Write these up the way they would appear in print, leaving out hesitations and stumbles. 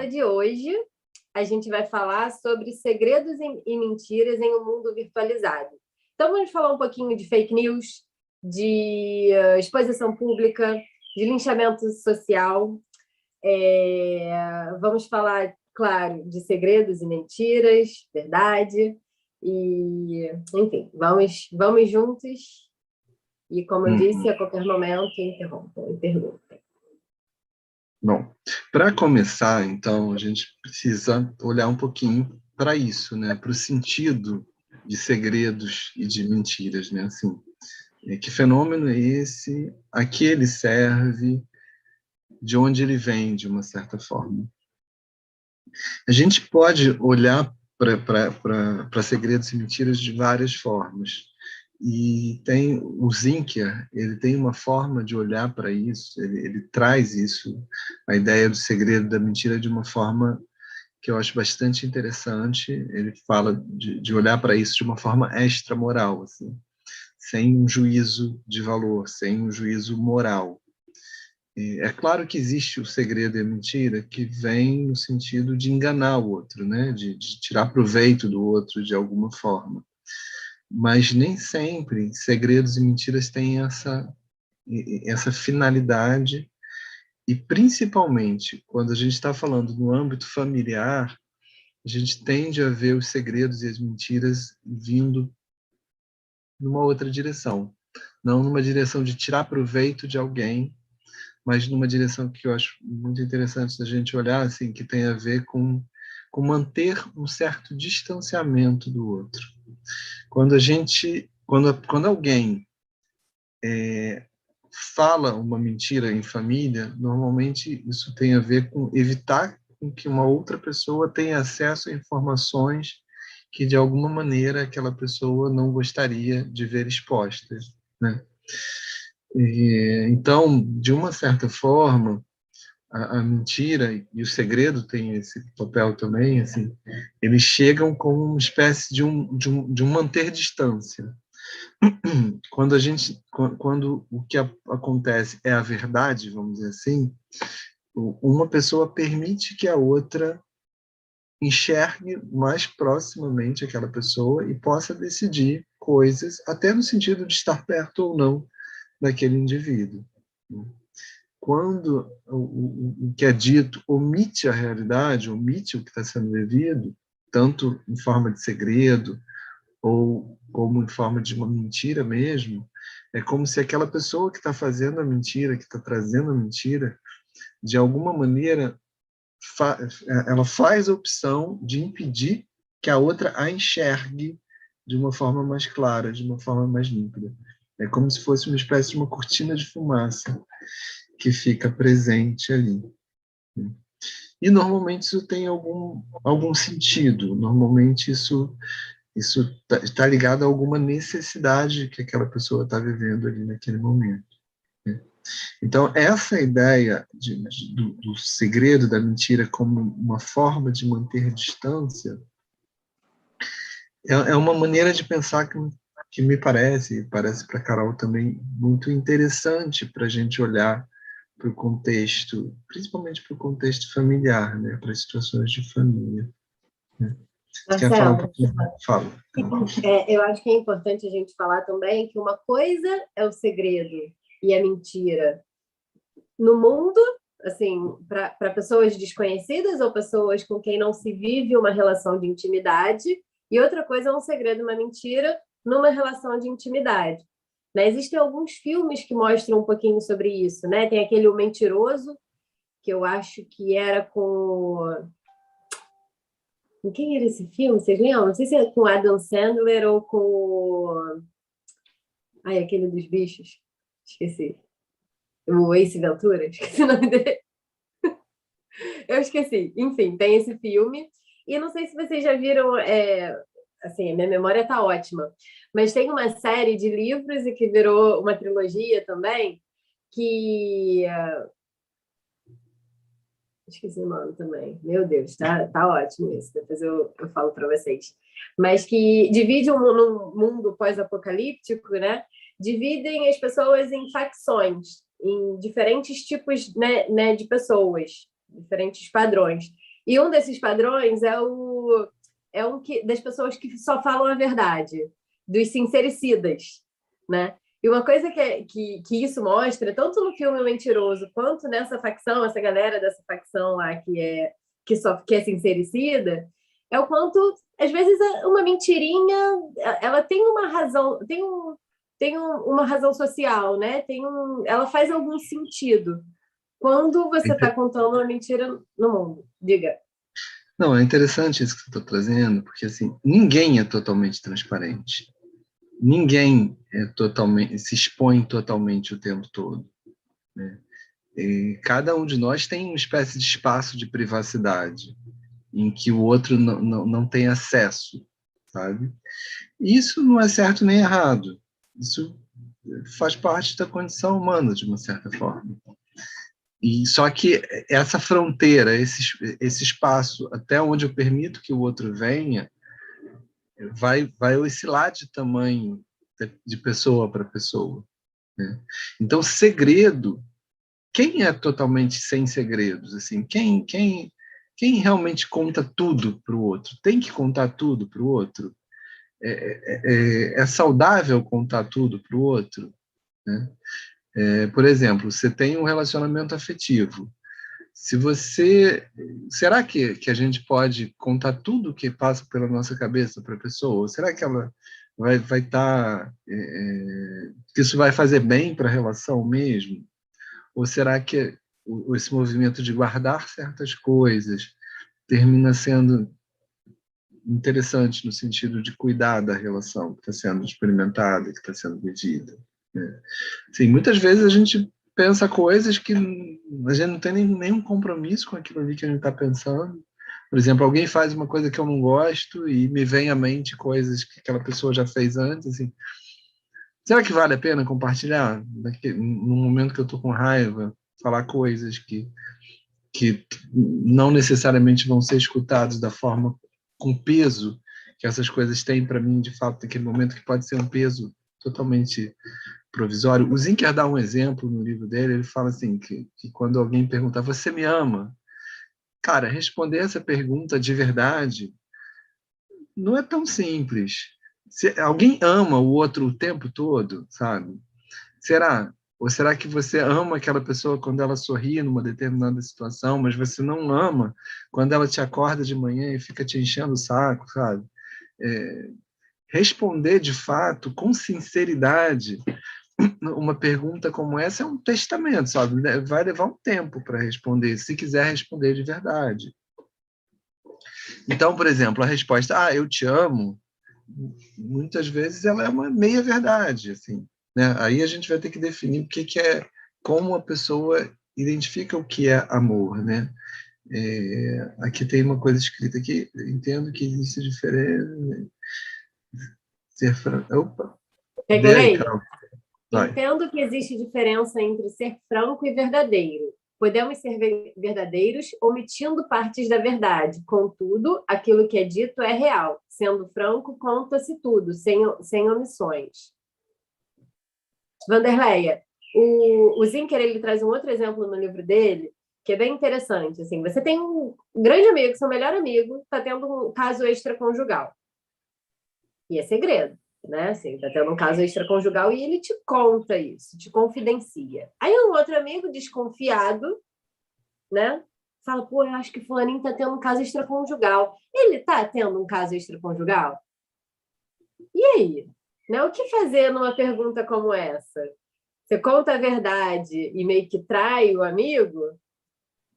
aula de hoje, a gente vai falar sobre segredos e mentiras em um mundo virtualizado. Então, vamos falar um pouquinho de fake news, de exposição pública, de linchamento social. Vamos falar, claro, de segredos e mentiras, verdade. E, enfim, vamos juntos. E, como eu disse, a qualquer momento, interrompam e perguntem. Bom, para começar, então, a gente precisa olhar um pouquinho para isso, né? Para o sentido de segredos e de mentiras, né? Assim, que fenômeno é esse? A que ele serve? De onde ele vem, de uma certa forma? A gente pode olhar para segredos e mentiras de várias formas. E tem o Zinker, ele tem uma forma de olhar para isso, ele traz isso, a ideia do segredo, da mentira, de uma forma que eu acho bastante interessante. Ele fala de olhar para isso de uma forma extramoral, assim, sem um juízo de valor, sem um juízo moral. É claro que existe o segredo e a mentira que vem no sentido de enganar o outro, né? de tirar proveito do outro de alguma forma. Mas nem sempre segredos e mentiras têm essa finalidade, e principalmente quando a gente está falando no âmbito familiar, a gente tende a ver os segredos e as mentiras vindo numa outra direção, não numa direção de tirar proveito de alguém, mas numa direção que eu acho muito interessante da gente olhar, assim, que tem a ver com manter um certo distanciamento do outro. Quando alguém fala uma mentira em família, normalmente isso tem a ver com evitar que uma outra pessoa tenha acesso a informações que, de alguma maneira, aquela pessoa não gostaria de ver expostas, né? Então, de uma certa forma, a mentira e o segredo têm esse papel também, assim, eles chegam como uma espécie de um manter distância. Quando o que acontece é a verdade, vamos dizer assim, uma pessoa permite que a outra enxergue mais proximamente aquela pessoa e possa decidir coisas, até no sentido de estar perto ou não daquele indivíduo. Quando o que é dito omite a realidade, omite o que está sendo vivido, tanto em forma de segredo ou como em forma de uma mentira mesmo, é como se aquela pessoa que está fazendo a mentira, que está trazendo a mentira, de alguma maneira, ela faz a opção de impedir que a outra a enxergue de uma forma mais clara, de uma forma mais límpida. É como se fosse uma espécie de uma cortina de fumaça que fica presente ali. E normalmente isso tem algum sentido, normalmente isso está ligado a alguma necessidade que aquela pessoa está vivendo ali naquele momento. Então, essa ideia do segredo, da mentira, como uma forma de manter distância, é uma maneira de pensar que me parece para a Carol também, muito interessante para a gente olhar para o contexto, principalmente para o contexto familiar, né, para as situações de família. Né? Você quer falar um pouquinho? Fala. Eu acho que é importante a gente falar também que uma coisa é o segredo e a mentira no mundo, assim, para pessoas desconhecidas ou pessoas com quem não se vive uma relação de intimidade, e outra coisa é um segredo, uma mentira numa relação de intimidade. Né? Existem alguns filmes que mostram um pouquinho sobre isso, né? Tem aquele O Mentiroso, que eu acho que era com quem era esse filme? Vocês lembram? Não sei se é com Adam Sandler ou com aquele dos bichos. Esqueci. O Ace Ventura? Esqueci o nome dele. Eu esqueci. Enfim, tem esse filme. E não sei se vocês já viram... assim, a minha memória tá ótima. Mas tem uma série de livros e que virou uma trilogia também, que... esqueci o nome também. Meu Deus, tá ótimo isso. Depois eu falo para vocês. Mas que divide num mundo pós-apocalíptico, né? Dividem as pessoas em facções, em diferentes tipos, né, de pessoas, diferentes padrões. E um desses padrões é um das pessoas que só falam a verdade, dos sincericidas, né? E uma coisa que isso mostra, tanto no filme Mentiroso, quanto nessa facção, essa galera dessa facção lá que é sincericida, é o quanto, às vezes, uma mentirinha, ela tem uma razão, uma razão social, né? Ela faz algum sentido quando você está contando uma mentira no mundo. Diga. Não, é interessante isso que você está trazendo, porque assim, ninguém é totalmente transparente. Ninguém se expõe totalmente o tempo todo, né? E cada um de nós tem uma espécie de espaço de privacidade em que o outro não tem acesso, sabe? E isso não é certo nem errado. Isso faz parte da condição humana, de uma certa forma. E só que essa fronteira, esse espaço até onde eu permito que o outro venha, vai oscilar de tamanho de pessoa para pessoa, né? Então, segredo, quem é totalmente sem segredos? Assim, quem realmente conta tudo para o outro? Tem que contar tudo para o outro? É saudável contar tudo para o outro, né? Por exemplo, você tem um relacionamento afetivo. Se você, será que a gente pode contar tudo que passa pela nossa cabeça para a pessoa? Ou será que ela vai estar, que isso vai fazer bem para a relação mesmo? Ou será que esse movimento de guardar certas coisas termina sendo interessante no sentido de cuidar da relação que está sendo experimentada, que está sendo vivida, né? Sim, muitas vezes a gente pensa coisas que a gente não tem nenhum compromisso com aquilo ali que a gente está pensando. Por exemplo, alguém faz uma coisa que eu não gosto e me vem à mente coisas que aquela pessoa já fez antes. Assim, será que vale a pena compartilhar? No momento que eu estou com raiva, falar coisas que não necessariamente vão ser escutadas da forma com peso que essas coisas têm para mim, de fato, naquele momento, que pode ser um peso totalmente provisório. O Zinker dá um exemplo no livro dele, ele fala assim, que quando alguém pergunta, você me ama? Cara, responder essa pergunta de verdade não é tão simples. Se alguém ama o outro o tempo todo, sabe? Será? Ou será que você ama aquela pessoa quando ela sorri numa determinada situação, mas você não ama quando ela te acorda de manhã e fica te enchendo o saco, sabe? Responder de fato, com sinceridade, uma pergunta como essa é um testamento, sabe? Vai levar um tempo para responder, se quiser responder de verdade. Então, por exemplo, a resposta, eu te amo, muitas vezes ela é uma meia-verdade, assim, né? Aí a gente vai ter que definir o que é, como a pessoa identifica o que é amor, né? Aqui tem uma coisa escrita aqui, entendo que existe diferença. Opa, Quer que eu lê aí, leia? Carol. Vai. Entendo que existe diferença entre ser franco e verdadeiro. Podemos ser verdadeiros omitindo partes da verdade. Contudo, aquilo que é dito é real. Sendo franco, conta-se tudo, sem omissões. Vanderleia, o Zinker, ele traz um outro exemplo no livro dele, que é bem interessante. Assim, você tem um grande amigo, seu melhor amigo, está tendo um caso extraconjugal. E é segredo, né? Assim, tá tendo um caso extraconjugal e ele te conta isso, te confidencia. Aí um outro amigo desconfiado, né? Fala, pô, eu acho que fulaninho tá tendo um caso extraconjugal. Ele tá tendo um caso extraconjugal? E aí? Né? O que fazer numa pergunta como essa? Você conta a verdade e meio que trai o amigo,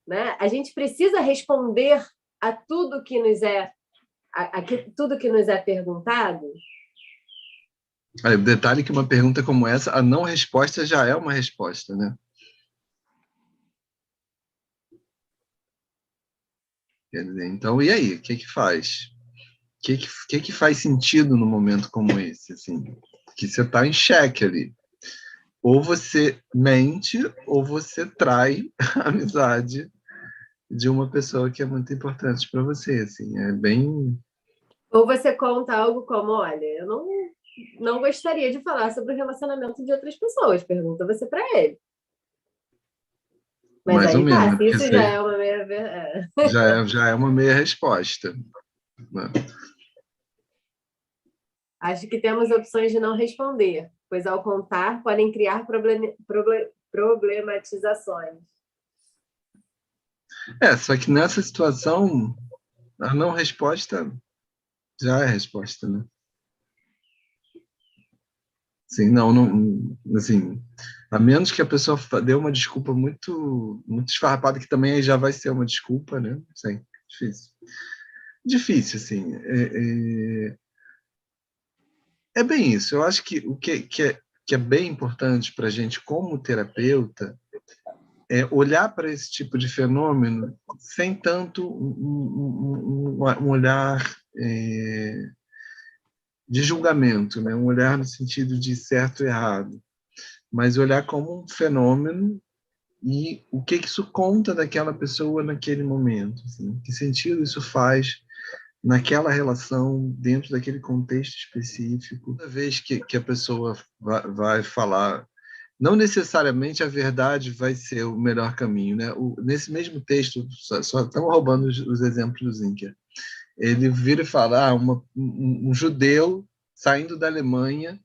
né? A gente precisa responder a tudo que nos é tudo que nos é perguntado. O detalhe é que uma pergunta como essa, a não resposta já é uma resposta, né? Quer dizer, então, e aí? O que faz? O que faz sentido no momento como esse? Assim, que você está em xeque ali. Ou você mente, ou você trai a amizade de uma pessoa que é muito importante para você. Assim, é bem... Ou você conta algo como, olha, eu não gostaria de falar sobre o relacionamento de outras pessoas. Pergunta você para ele. Mas Mais ou aí menos, tá, né? se Porque isso isso já aí é uma meia já é uma meia resposta, né? acho que temos opções de não responder, pois ao contar podem criar problematizações. Só que nessa situação, a não resposta já é resposta, né? Assim, não, assim, a menos que a pessoa dê uma desculpa muito esfarrapada, que também aí já vai ser uma desculpa, né? Sim, difícil. Difícil, assim. É bem isso. Eu acho que o que é bem importante para a gente, como terapeuta, é olhar para esse tipo de fenômeno sem tanto um olhar de julgamento, né? Um olhar no sentido de certo e errado, mas olhar como um fenômeno e o que isso conta daquela pessoa naquele momento, assim, que sentido isso faz naquela relação, dentro daquele contexto específico. Toda vez que a pessoa vai falar, não necessariamente a verdade vai ser o melhor caminho, né? Nesse mesmo texto, só estamos roubando os exemplos do Zinker, ele vira e fala, um judeu saindo da Alemanha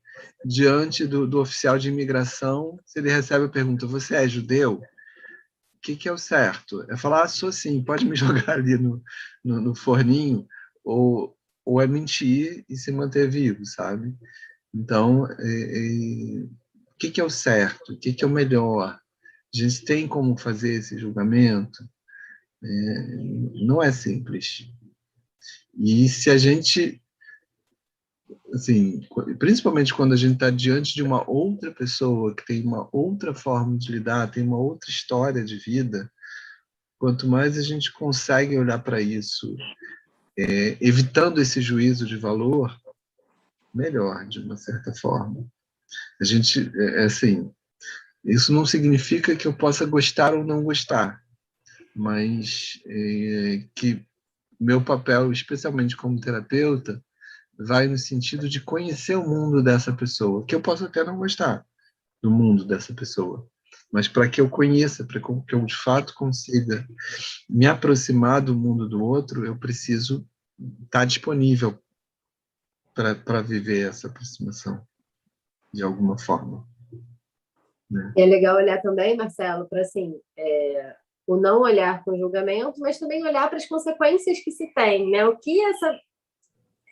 diante do oficial de imigração, se ele recebe a pergunta, você é judeu? O que é o certo? É falar, sou sim, pode me jogar ali no forninho, ou é mentir e se manter vivo, sabe? Então, o que é o certo? O que é o melhor? A gente tem como fazer esse julgamento? Não é simples. E se a gente, assim, principalmente quando a gente está diante de uma outra pessoa que tem uma outra forma de lidar, tem uma outra história de vida, quanto mais a gente consegue olhar para isso, evitando esse juízo de valor, melhor, de uma certa forma. A gente, assim, isso não significa que eu possa gostar ou não gostar, mas que meu papel, especialmente como terapeuta, vai no sentido de conhecer o mundo dessa pessoa, que eu posso até não gostar do mundo dessa pessoa, mas para que eu conheça, para que eu de fato consiga me aproximar do mundo do outro, eu preciso estar disponível para viver essa aproximação de alguma forma, né? E é legal olhar também, Marcelo, para assim, o não olhar com julgamento, mas também olhar para as consequências que se tem, né? O que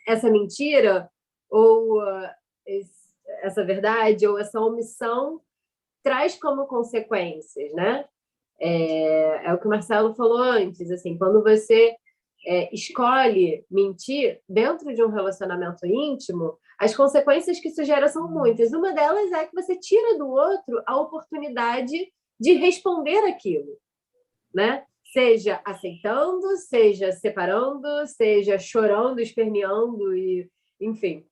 essa mentira ou essa verdade ou essa omissão traz como consequências, né? É o que o Marcelo falou antes, assim, quando você escolhe mentir dentro de um relacionamento íntimo, as consequências que isso gera são muitas. Uma delas é que você tira do outro a oportunidade de responder aquilo, né? Seja aceitando, seja separando, seja chorando, esperneando, e, enfim.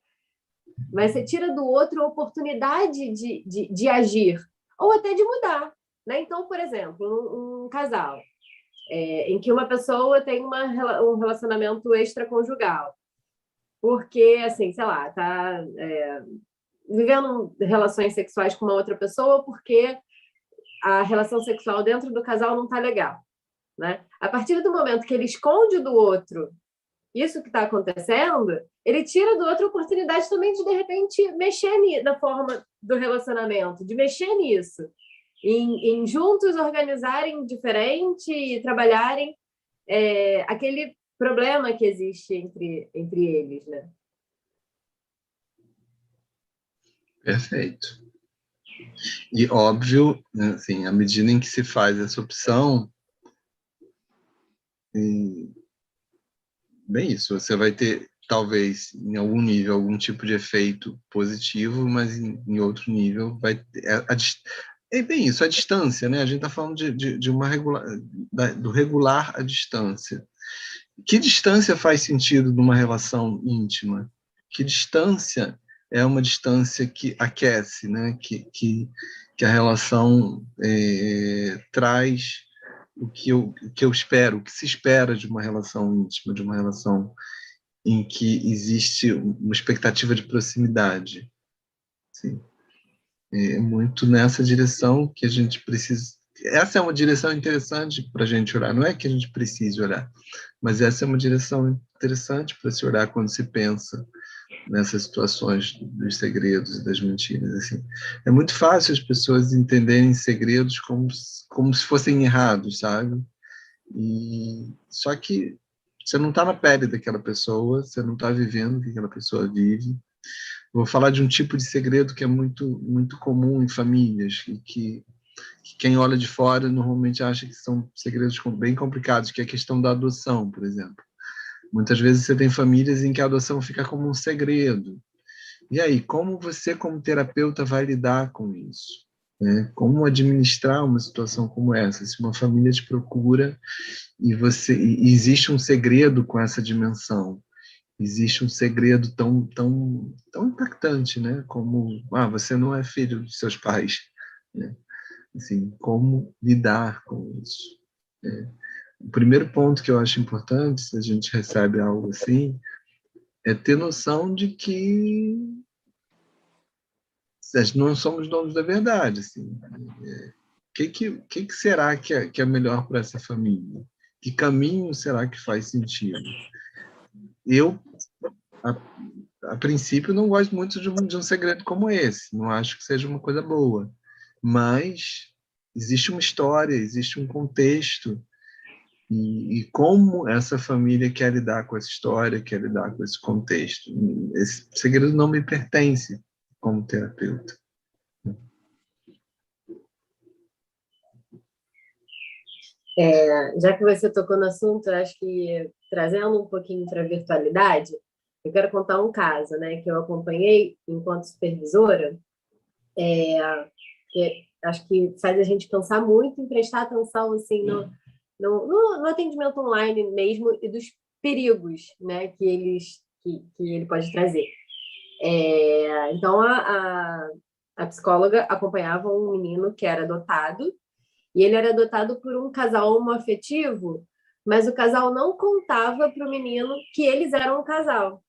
Mas você tira do outro a oportunidade de agir, ou até de mudar. Né? Então, por exemplo, um casal em que uma pessoa tem um relacionamento extraconjugal, porque, assim, sei lá, tá vivendo relações sexuais com uma outra pessoa porque a relação sexual dentro do casal não tá legal, né? A partir do momento que ele esconde do outro isso que está acontecendo, ele tira do outro a oportunidade também de repente, mexer na forma do relacionamento, de mexer nisso, em juntos organizarem diferente e trabalharem aquele problema que existe entre eles, né? Perfeito. E óbvio, né, assim, à medida em que se faz essa opção, bem isso, você vai ter talvez em algum nível algum tipo de efeito positivo, mas em outro nível vai ter, é bem isso, a distância, né? A gente está falando de uma do regular à distância. Que distância faz sentido numa relação íntima? Que distância é uma distância que aquece, né? Que a relação traz o que eu espero, o que se espera de uma relação íntima, de uma relação em que existe uma expectativa de proximidade. Sim. É muito nessa direção que a gente precisa essa é uma direção interessante para a gente olhar. Não é que a gente precise olhar, mas essa é uma direção interessante para se olhar quando se pensa nessas situações dos segredos e das mentiras. Assim. É muito fácil as pessoas entenderem segredos como se fossem errados, sabe? Só que você não está na pele daquela pessoa, você não está vivendo o que aquela pessoa vive. Vou falar de um tipo de segredo que é muito, muito comum em famílias e que quem olha de fora normalmente acha que são segredos bem complicados, que é a questão da adoção, por exemplo. Muitas vezes você tem famílias em que a adoção fica como um segredo. E aí, como você, como terapeuta, vai lidar com isso? Né? Como administrar uma situação como essa? Se uma família te procura e existe um segredo com essa dimensão, existe um segredo tão impactante, né? Como, você não é filho dos seus pais, né? Assim, como lidar com isso? Né? O primeiro ponto que eu acho importante, se a gente recebe algo assim, é ter noção de que nós não somos donos da verdade. Assim. Que será que é melhor para essa família? Que caminho será que faz sentido? Eu, a princípio, não gosto muito de um segredo como esse. Não acho que seja uma coisa boa. Mas existe uma história, existe um contexto. E como essa família quer lidar com essa história, quer lidar com esse contexto. Esse segredo não me pertence como terapeuta. Já que você tocou no assunto, eu acho que trazendo um pouquinho para a virtualidade, eu quero contar um caso, né, que eu acompanhei enquanto supervisora, que acho que faz a gente pensar muito em prestar atenção assim, no atendimento online mesmo e dos perigos, né, que ele pode trazer. Então, a psicóloga acompanhava um menino que era adotado, e ele era adotado por um casal homoafetivo, mas o casal não contava para o menino que eles eram um casal.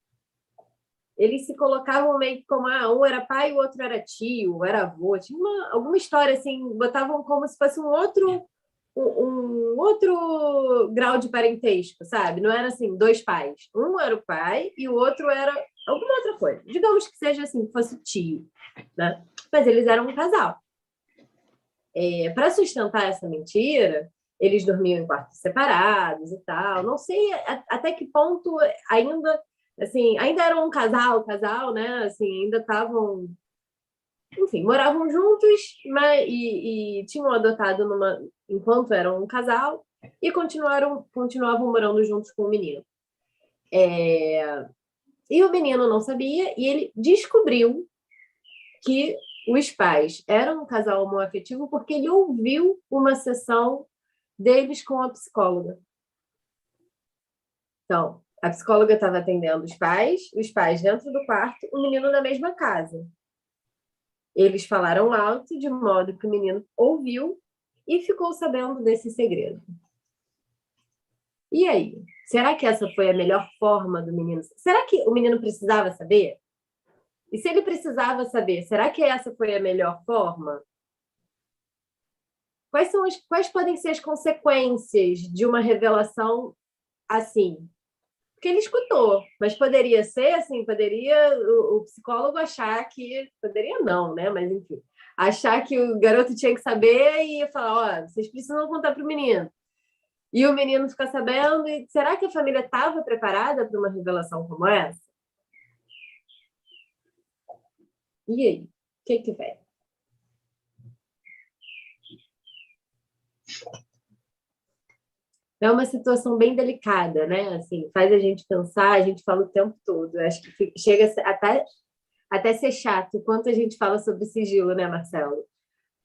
Eles se colocavam meio que como, um era pai, o outro era tio, era avô. Tinha alguma história assim, botavam como se fosse um outro grau de parentesco, sabe? Não era assim, dois pais. Um era o pai e o outro era alguma outra coisa. Digamos que seja assim, que fosse tio, né? Mas eles eram um casal. Para sustentar essa mentira, eles dormiam em quartos separados e tal. Não sei até que ponto ainda, assim, ainda eram um casal, né? Assim, ainda estavam, enfim, moravam juntos, mas e tinham adotado enquanto eram um casal e continuavam morando juntos com o menino. E o menino não sabia e ele descobriu que os pais eram um casal homoafetivo porque ele ouviu uma sessão deles com a psicóloga. Então, a psicóloga estava atendendo os pais dentro do quarto, o menino na mesma casa. Eles falaram alto, de modo que o menino ouviu e ficou sabendo desse segredo. E aí? Será que essa foi a melhor forma do menino? Será que o menino precisava saber? E se ele precisava saber, será que essa foi a melhor forma? Quais podem ser as consequências de uma revelação assim? Porque ele escutou, mas poderia ser assim, poderia o psicólogo achar que, poderia não, né? Mas enfim, achar que o garoto tinha que saber e falar, vocês precisam contar para o menino. E o menino ficar sabendo, e será que a família estava preparada para uma revelação como essa? E aí? O que vem? É uma situação bem delicada, né? Assim, faz a gente pensar, a gente fala o tempo todo. Acho que chega até ser chato quanto a gente fala sobre sigilo, né, Marcelo?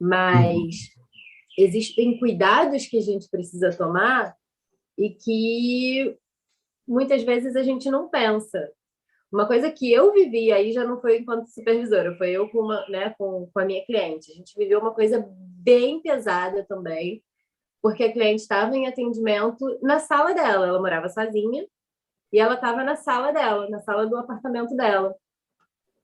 Mas existem cuidados que a gente precisa tomar e que muitas vezes a gente não pensa. Uma coisa que eu vivi, aí já não foi enquanto supervisora, foi eu com a minha cliente. A gente viveu uma coisa bem pesada também, porque a cliente estava em atendimento na sala dela. Ela morava sozinha e ela estava na sala dela, na sala do apartamento dela.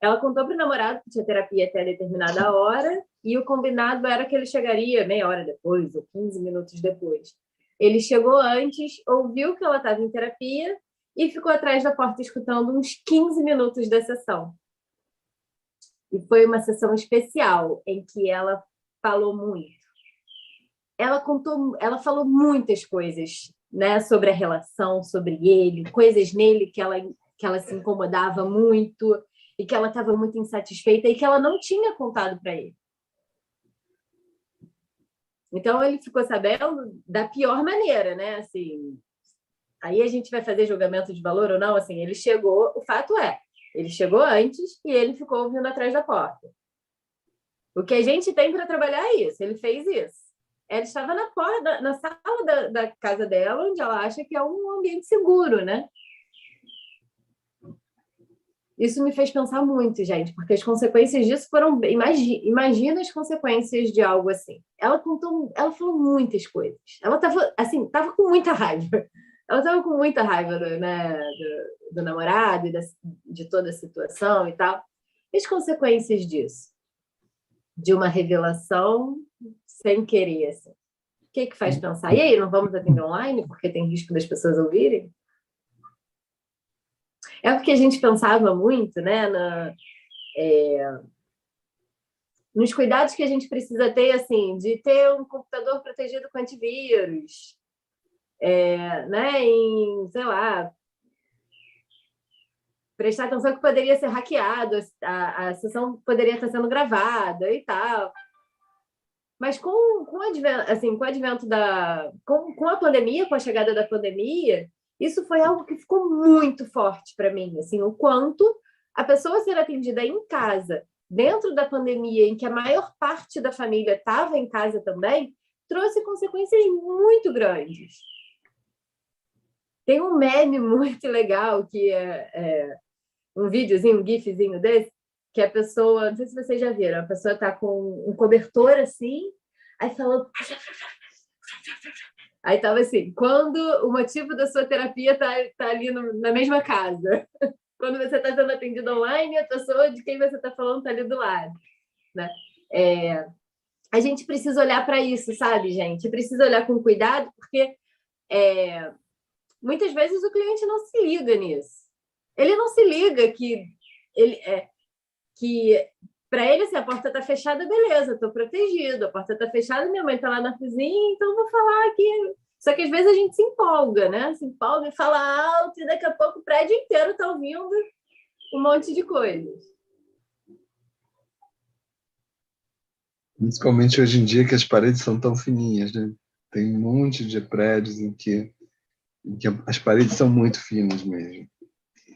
Ela contou para o namorado que tinha terapia até determinada hora e o combinado era que ele chegaria meia hora depois ou 15 minutos depois. Ele chegou antes, ouviu que ela estava em terapia e ficou atrás da porta escutando uns 15 minutos da sessão. E foi uma sessão especial em que ela falou muito. Ela falou muitas coisas, né, sobre a relação, sobre ele, coisas nele que ela se incomodava muito e que ela estava muito insatisfeita e que ela não tinha contado para ele. Então ele ficou sabendo da pior maneira, né? Assim, aí a gente vai fazer julgamento de valor ou não? Assim, ele chegou, o fato é, ele chegou antes e ele ficou ouvindo atrás da porta. O que a gente tem para trabalhar é isso. Ele fez isso. Ela estava na porta, na sala da casa dela, onde ela acha que é um ambiente seguro, né? Isso me fez pensar muito, gente, porque as consequências disso foram... Imagina as consequências de algo assim. Ela falou muitas coisas. Ela estava, assim, com muita raiva. Ela estava com muita raiva do namorado e de toda a situação e tal. E as consequências disso? De uma revelação sem querer, assim. O que faz pensar? E aí, não vamos atender online porque tem risco das pessoas ouvirem? É porque a gente pensava muito, né, nos cuidados que a gente precisa ter, assim, de ter um computador protegido com antivírus, né, sei lá, prestar atenção que poderia ser hackeado, a sessão poderia estar sendo gravada e tal. Mas com o advento com a pandemia, com a chegada da pandemia, isso foi algo que ficou muito forte para mim, assim, o quanto a pessoa ser atendida em casa, dentro da pandemia, em que a maior parte da família estava em casa também, trouxe consequências muito grandes. Tem um meme muito legal, que é um videozinho, um gifzinho desse, que a pessoa, não sei se vocês já viram, a pessoa está com um cobertor assim, aí falando... Aí estava assim, quando o motivo da sua terapia tá ali na mesma casa. Quando você está sendo atendido online, a pessoa de quem você está falando está ali do lado. Né? A gente precisa olhar para isso, sabe, gente? Precisa olhar com cuidado, porque muitas vezes o cliente não se liga nisso. Ele não se liga que para ele, assim, a porta está fechada, beleza, estou protegido, a porta está fechada, minha mãe está lá na cozinha, então vou falar aqui. Só que às vezes a gente se empolga, né? Se empolga e fala alto, e daqui a pouco o prédio inteiro está ouvindo um monte de coisas. Principalmente hoje em dia, que as paredes são tão fininhas, né? Tem um monte de prédios em que as paredes são muito finas mesmo.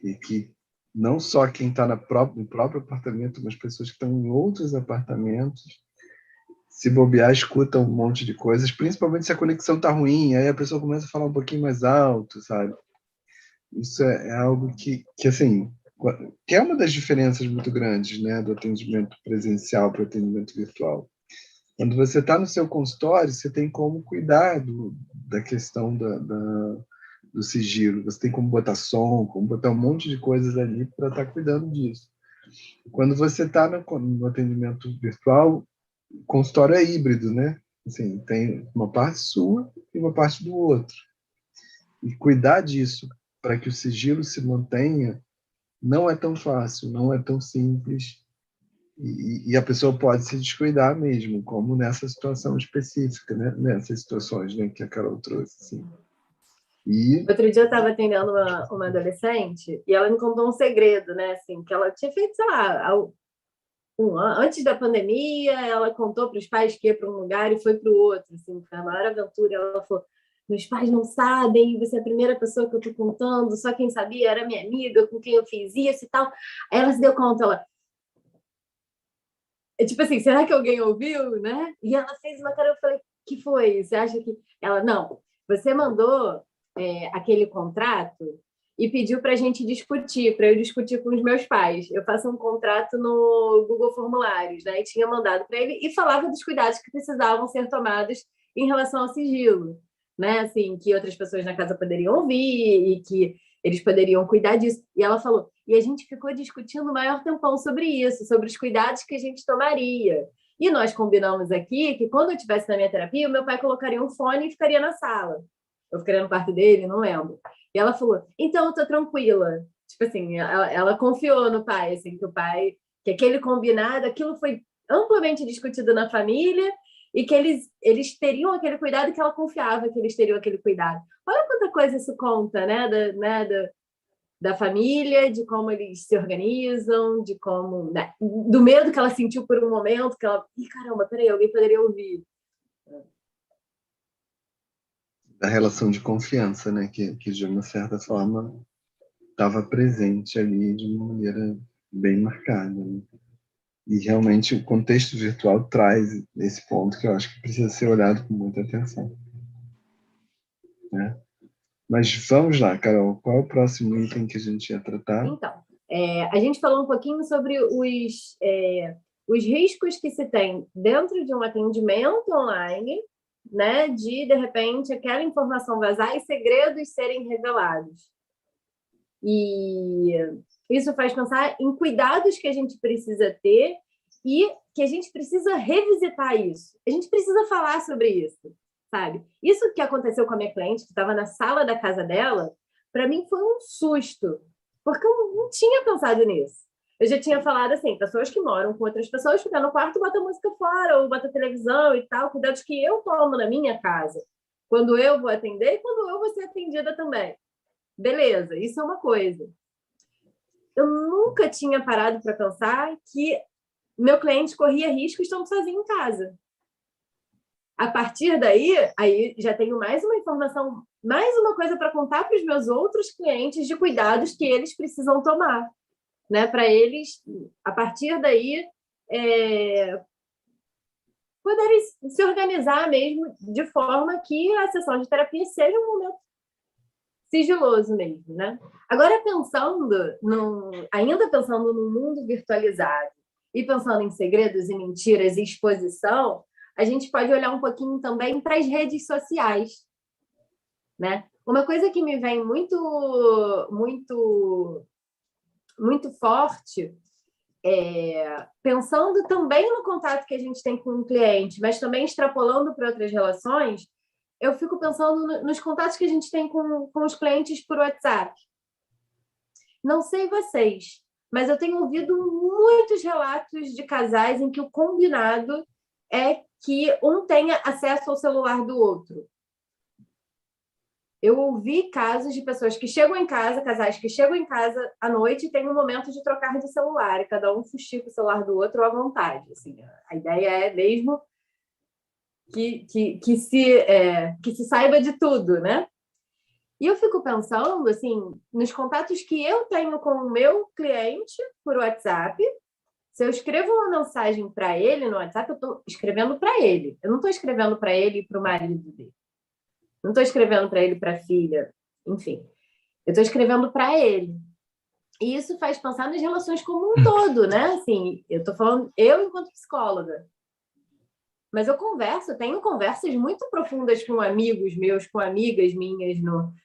E que não só quem está no próprio apartamento, mas pessoas que estão em outros apartamentos, se bobear, escutam um monte de coisas, principalmente se a conexão está ruim, aí a pessoa começa a falar um pouquinho mais alto, sabe? Isso é algo que assim, que é uma das diferenças muito grandes, né, do atendimento presencial para o atendimento virtual. Quando você está no seu consultório, você tem como cuidar da questão do sigilo, você tem como botar som, como botar um monte de coisas ali para estar cuidando disso. Quando você está no atendimento virtual, o consultório é híbrido, né? Assim, tem uma parte sua e uma parte do outro. E cuidar disso para que o sigilo se mantenha não é tão fácil, não é tão simples. E a pessoa pode se descuidar mesmo, como nessa situação específica, né? Nessas situações, né, que a Carol trouxe. Assim. Outro dia eu estava atendendo uma adolescente e ela me contou um segredo, né? Assim, que ela tinha feito, sei lá, antes da pandemia, ela contou para os pais que ia para um lugar e foi para o outro. Assim, foi a maior aventura. Ela falou: meus pais não sabem, você é a primeira pessoa que eu estou contando, só quem sabia era minha amiga, com quem eu fiz isso e tal. Aí ela se deu conta, ela... tipo assim, será que alguém ouviu, né? E ela fez uma cara, eu falei: que foi? Você acha que... Ela, não, você mandou aquele contrato e pediu para a gente discutir, para eu discutir com os meus pais. Eu faço um contrato no Google Formulários, né? E tinha mandado para ele e falava dos cuidados que precisavam ser tomados em relação ao sigilo, né? Assim, que outras pessoas na casa poderiam ouvir e que eles poderiam cuidar disso. E ela falou, e a gente ficou discutindo o maior tempão sobre isso, sobre os cuidados que a gente tomaria. E nós combinamos aqui que quando eu estivesse na minha terapia, o meu pai colocaria um fone e ficaria na sala. Eu ficaria no quarto dele, não lembro. E ela falou, então eu tô tranquila. Tipo assim, ela confiou no pai, assim, que aquele combinado, aquilo foi amplamente discutido na família e que eles teriam aquele cuidado, que ela confiava que eles teriam aquele cuidado. Olha quanta coisa isso conta, né? Da família, de como eles se organizam, de como, né? Do medo que ela sentiu por um momento, que ela, ih, caramba, peraí, alguém poderia ouvir. Da relação de confiança, né? Que de uma certa forma estava presente ali de uma maneira bem marcada, né? E realmente o contexto virtual traz esse ponto que eu acho que precisa ser olhado com muita atenção, né? Mas vamos lá, Carol, qual é o próximo item que a gente ia tratar? Então, a gente falou um pouquinho sobre os riscos que se tem dentro de um atendimento online, né, de repente, aquela informação vazar e segredos serem revelados. E isso faz pensar em cuidados que a gente precisa ter e que a gente precisa revisitar isso. A gente precisa falar sobre isso, sabe? Isso que aconteceu com a minha cliente, que estava na sala da casa dela, para mim foi um susto, porque eu não tinha pensado nisso. Eu já tinha falado assim, pessoas que moram com outras pessoas, ficam no quarto, bota música fora, ou bota televisão e tal, cuidados que eu tomo na minha casa, quando eu vou atender e quando eu vou ser atendida também. Beleza, isso é uma coisa. Eu nunca tinha parado para pensar que meu cliente corria risco estando sozinho em casa. A partir daí, aí já tenho mais uma informação, mais uma coisa para contar para os meus outros clientes de cuidados que eles precisam tomar, né? Para eles, a partir daí, poderem se organizar mesmo de forma que a sessão de terapia seja um momento sigiloso mesmo, né? Agora, ainda pensando no mundo virtualizado e pensando em segredos e mentiras e exposição, a gente pode olhar um pouquinho também para as redes sociais, né? Uma coisa que me vem muito, muito, muito forte, pensando também no contato que a gente tem com o cliente, mas também extrapolando para outras relações, eu fico pensando nos contatos que a gente tem com os clientes por WhatsApp. Não sei vocês, mas eu tenho ouvido muitos relatos de casais em que o combinado é que um tenha acesso ao celular do outro. Eu ouvi casos de pessoas que chegam em casa, casais que chegam em casa à noite e tem um momento de trocar de celular, e cada um fuxica o celular do outro à vontade. Assim, a ideia é mesmo que se saiba de tudo, né? E eu fico pensando, assim, nos contatos que eu tenho com o meu cliente por WhatsApp. Se eu escrevo uma mensagem para ele no WhatsApp, eu estou escrevendo para ele. Eu não estou escrevendo para ele e para o marido dele. Não estou escrevendo para ele e para a filha. Enfim, eu estou escrevendo para ele. E isso faz pensar nas relações como um todo, né? Assim, eu estou falando, eu enquanto psicóloga. Mas eu tenho conversas muito profundas com amigos meus, com amigas minhas,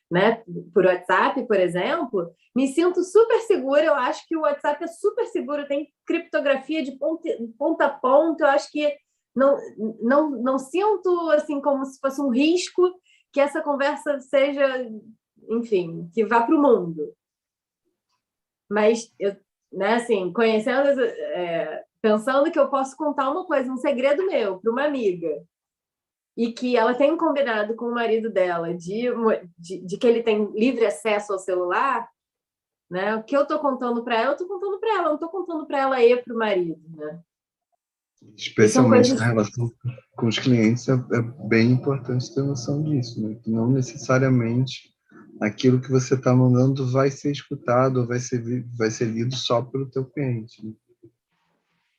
né, por WhatsApp, por exemplo. Me sinto super segura, eu acho que o WhatsApp é super seguro, tem criptografia de ponta a ponta, eu acho que não sinto assim como se fosse um risco que essa conversa seja, enfim, que vá para o mundo. Mas, né, assim, conhecendo... pensando que eu posso contar uma coisa, um segredo meu para uma amiga, e que ela tem um combinado com o marido dela de que ele tem livre acesso ao celular, né? O que eu estou contando para ela, eu estou contando para ela, não estou contando para ela e para o marido, né? Especialmente na relação com os clientes, é bem importante ter noção disso, né? Que não necessariamente aquilo que você está mandando vai ser escutado ou vai ser lido só pelo teu cliente, né?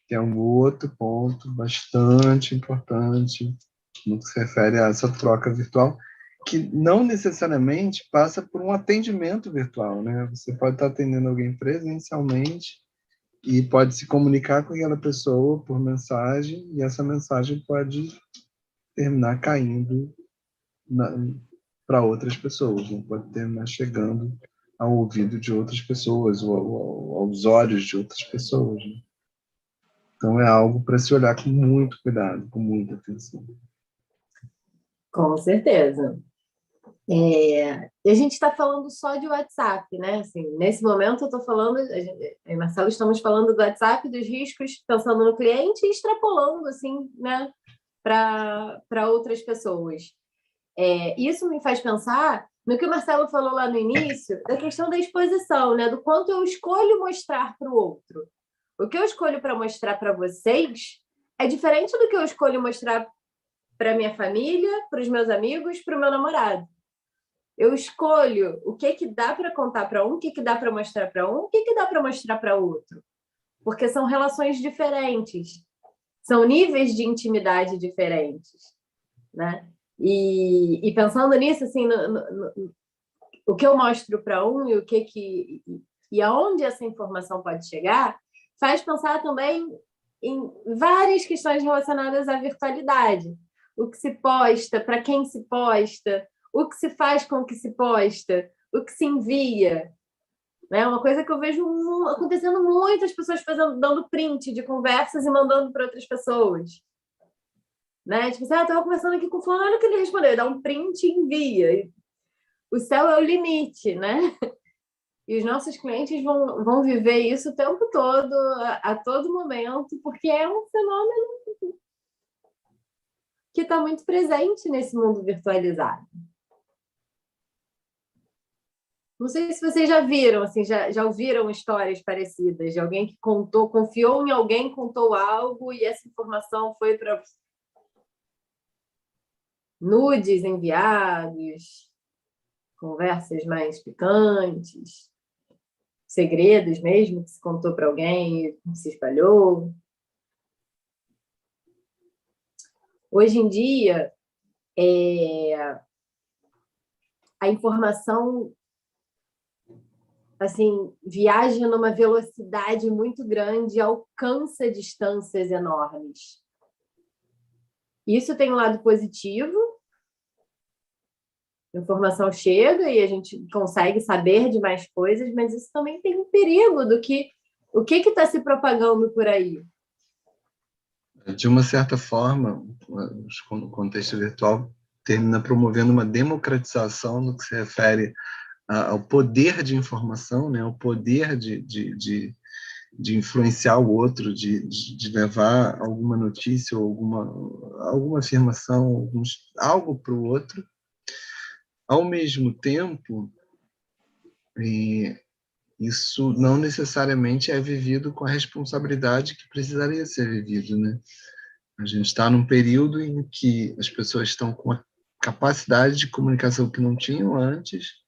Que é um outro ponto bastante importante no que se refere a essa troca virtual, que não necessariamente passa por um atendimento virtual, né? Você pode estar atendendo alguém presencialmente e pode se comunicar com aquela pessoa por mensagem, e essa mensagem pode terminar caindo para outras pessoas, né? Pode terminar chegando ao ouvido de outras pessoas, ou aos olhos de outras pessoas, né? Então é algo para se olhar com muito cuidado, com muita atenção. Com certeza. E a gente está falando só de WhatsApp, né? Assim, nesse momento eu estou falando, eu e Marcelo estamos falando do WhatsApp, dos riscos, pensando no cliente e extrapolando, assim, né, para outras pessoas. Isso me faz pensar no que o Marcelo falou lá no início, da questão da exposição, né? Do quanto eu escolho mostrar para o outro. O que eu escolho para mostrar para vocês é diferente do que eu escolho mostrar para minha família, para os meus amigos, para o meu namorado. Eu escolho o que dá para contar para um, o que dá para mostrar para um, o que dá para mostrar para outro. Porque são relações diferentes, são níveis de intimidade diferentes, né? E pensando nisso, assim, o que eu mostro para um e e aonde essa informação pode chegar, faz pensar também em várias questões relacionadas à virtualidade. O que se posta, para quem se posta, o que se faz com o que se posta, o que se envia. Né? Uma coisa que eu vejo acontecendo muito, as pessoas dando print de conversas e mandando para outras pessoas. Né? Tipo assim, eu estava conversando aqui com o fulano, olha o que ele respondeu, dá um print e envia. O céu é o limite, né? E os nossos clientes vão viver isso o tempo todo, a todo momento, porque é um fenômeno que está muito presente nesse mundo virtualizado. Não sei se vocês já viram, assim, já ouviram histórias parecidas de alguém que confiou em alguém, contou algo e essa informação foi para nudes enviados, conversas mais picantes, segredos mesmo que se contou para alguém e se espalhou. Hoje em dia, a informação assim, viaja numa velocidade muito grande e alcança distâncias enormes. Isso tem um lado positivo, a informação chega e a gente consegue saber de mais coisas, mas isso também tem um perigo do que o que está se propagando por aí. De uma certa forma, o contexto virtual termina promovendo uma democratização no que se refere ao poder de informação, né? Ao poder de influenciar o outro, de levar alguma notícia ou alguma afirmação, algo para o outro. Ao mesmo tempo, isso não necessariamente é vivido com a responsabilidade que precisaria ser vivido, né? A gente está num período em que as pessoas estão com a capacidade de comunicação que não tinham antes,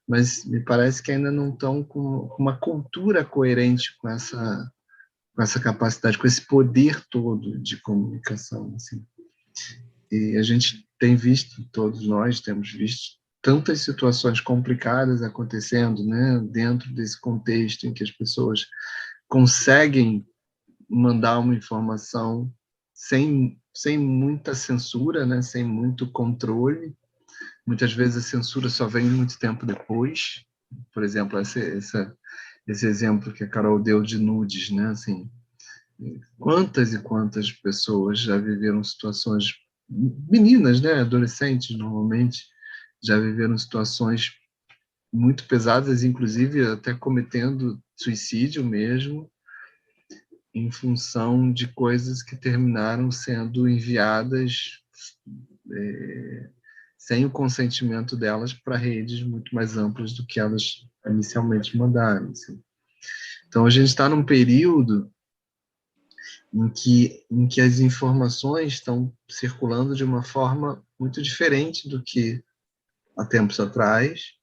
mas me parece que ainda não estão com uma cultura coerente com essa capacidade, com esse poder todo de comunicação, assim. E a gente tem visto, todos nós temos visto, tantas situações complicadas acontecendo, né, dentro desse contexto em que as pessoas conseguem mandar uma informação sem muita censura, né, sem muito controle. Muitas vezes a censura só vem muito tempo depois. Por exemplo, esse exemplo que a Carol deu de nudes, né, assim, quantas e quantas pessoas já viveram situações, meninas, né, adolescentes normalmente, já viveram situações muito pesadas, inclusive até cometendo suicídio mesmo, em função de coisas que terminaram sendo enviadas sem o consentimento delas para redes muito mais amplas do que elas inicialmente mandaram. Assim. Então, a gente está num período em que as informações estão circulando de uma forma muito diferente do que há tempos atrás.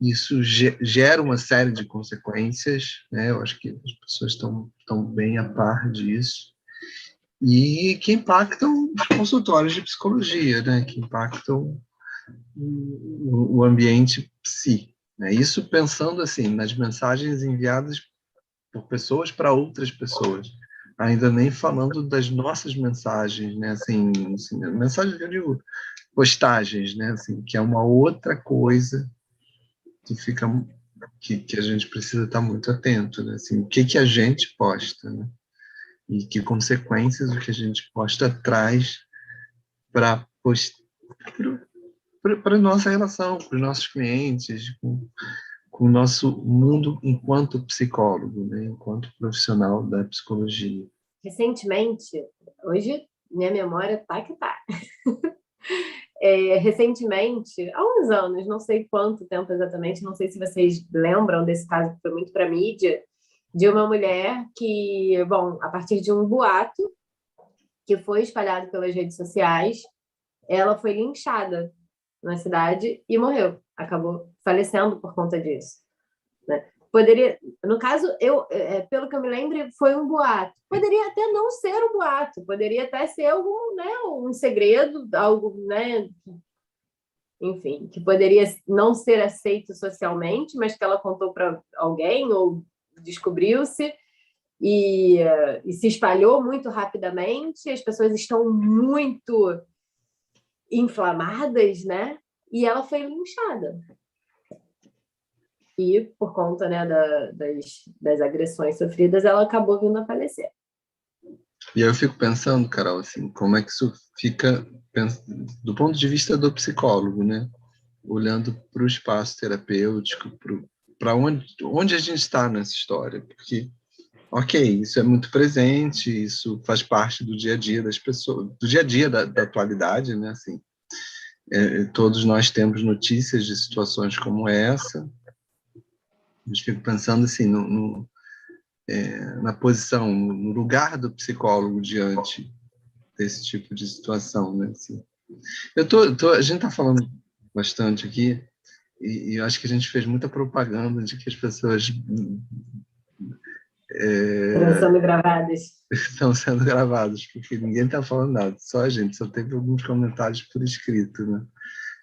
Isso gera uma série de consequências, né? Eu acho que as pessoas estão bem a par disso, e que impactam os consultórios de psicologia, né? Que impactam o ambiente psi. Né? Isso pensando assim nas mensagens enviadas por pessoas para outras pessoas, ainda nem falando das nossas mensagens, né? Assim, mensagens que eu digo, postagens, né? Assim, que é uma outra coisa que fica que a gente precisa estar muito atento, né? Assim, o que a gente posta, né? E que consequências o que a gente posta traz para a nossa relação, para os nossos clientes, com o nosso mundo enquanto psicólogo, né? Enquanto profissional da psicologia. Recentemente, hoje minha memória tá que tá. Recentemente, há uns anos, não sei quanto tempo exatamente, não sei se vocês lembram desse caso que foi muito para a mídia, de uma mulher que, bom, a partir de um boato que foi espalhado pelas redes sociais, ela foi linchada na cidade e morreu. Acabou falecendo por conta disso, né? Poderia, no caso, pelo que eu me lembro, foi um boato. Poderia até não ser um boato, poderia até ser algum, né, um segredo, algo, né, enfim, que poderia não ser aceito socialmente, mas que ela contou para alguém ou descobriu-se e se espalhou muito rapidamente. As pessoas estão muito inflamadas, né? E ela foi linchada. E por conta, né, das agressões sofridas, ela acabou vindo a falecer. E aí eu fico pensando, Carol, assim, como é que isso fica do ponto de vista do psicólogo, né? Olhando para o espaço terapêutico, para onde a gente está nessa história, porque, ok, isso é muito presente, isso faz parte do dia a dia das pessoas, do dia a dia da atualidade, né? Assim, todos nós temos notícias de situações como essa. Eu fico pensando assim na posição, no lugar do psicólogo diante desse tipo de situação, né? Assim, a gente está falando bastante aqui e eu acho que a gente fez muita propaganda de que as pessoas Estão sendo gravadas. estão sendo gravadas, porque ninguém está falando nada, só a gente, só teve alguns comentários por escrito, né?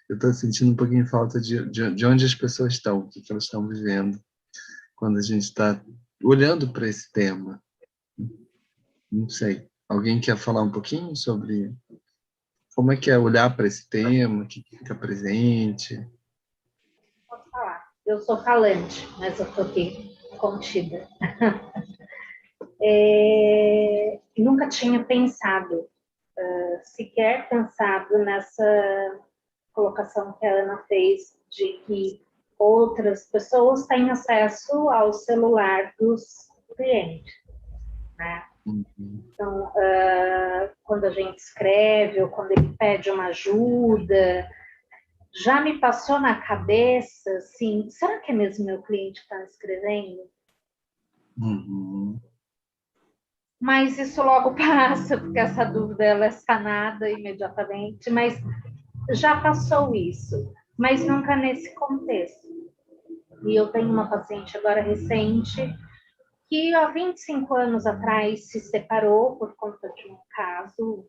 Eu estou sentindo um pouquinho falta de onde as pessoas estão, o que elas estão vivendo, quando a gente está olhando para esse tema. Não sei. Alguém quer falar um pouquinho sobre como é que é olhar para esse tema, o que fica presente? Posso falar. Eu sou falante, mas eu estou aqui contida. Nunca tinha pensado, sequer pensado nessa colocação que a Ana fez, de que outras pessoas têm acesso ao celular dos clientes, né? Então, quando a gente escreve ou quando ele pede uma ajuda, já me passou na cabeça, assim, será que é mesmo meu cliente que está escrevendo? Uhum. Mas isso logo passa, porque essa dúvida ela é sanada imediatamente, mas já passou isso, mas nunca nesse contexto. E eu tenho uma paciente agora recente que há 25 anos atrás se separou por conta de um caso,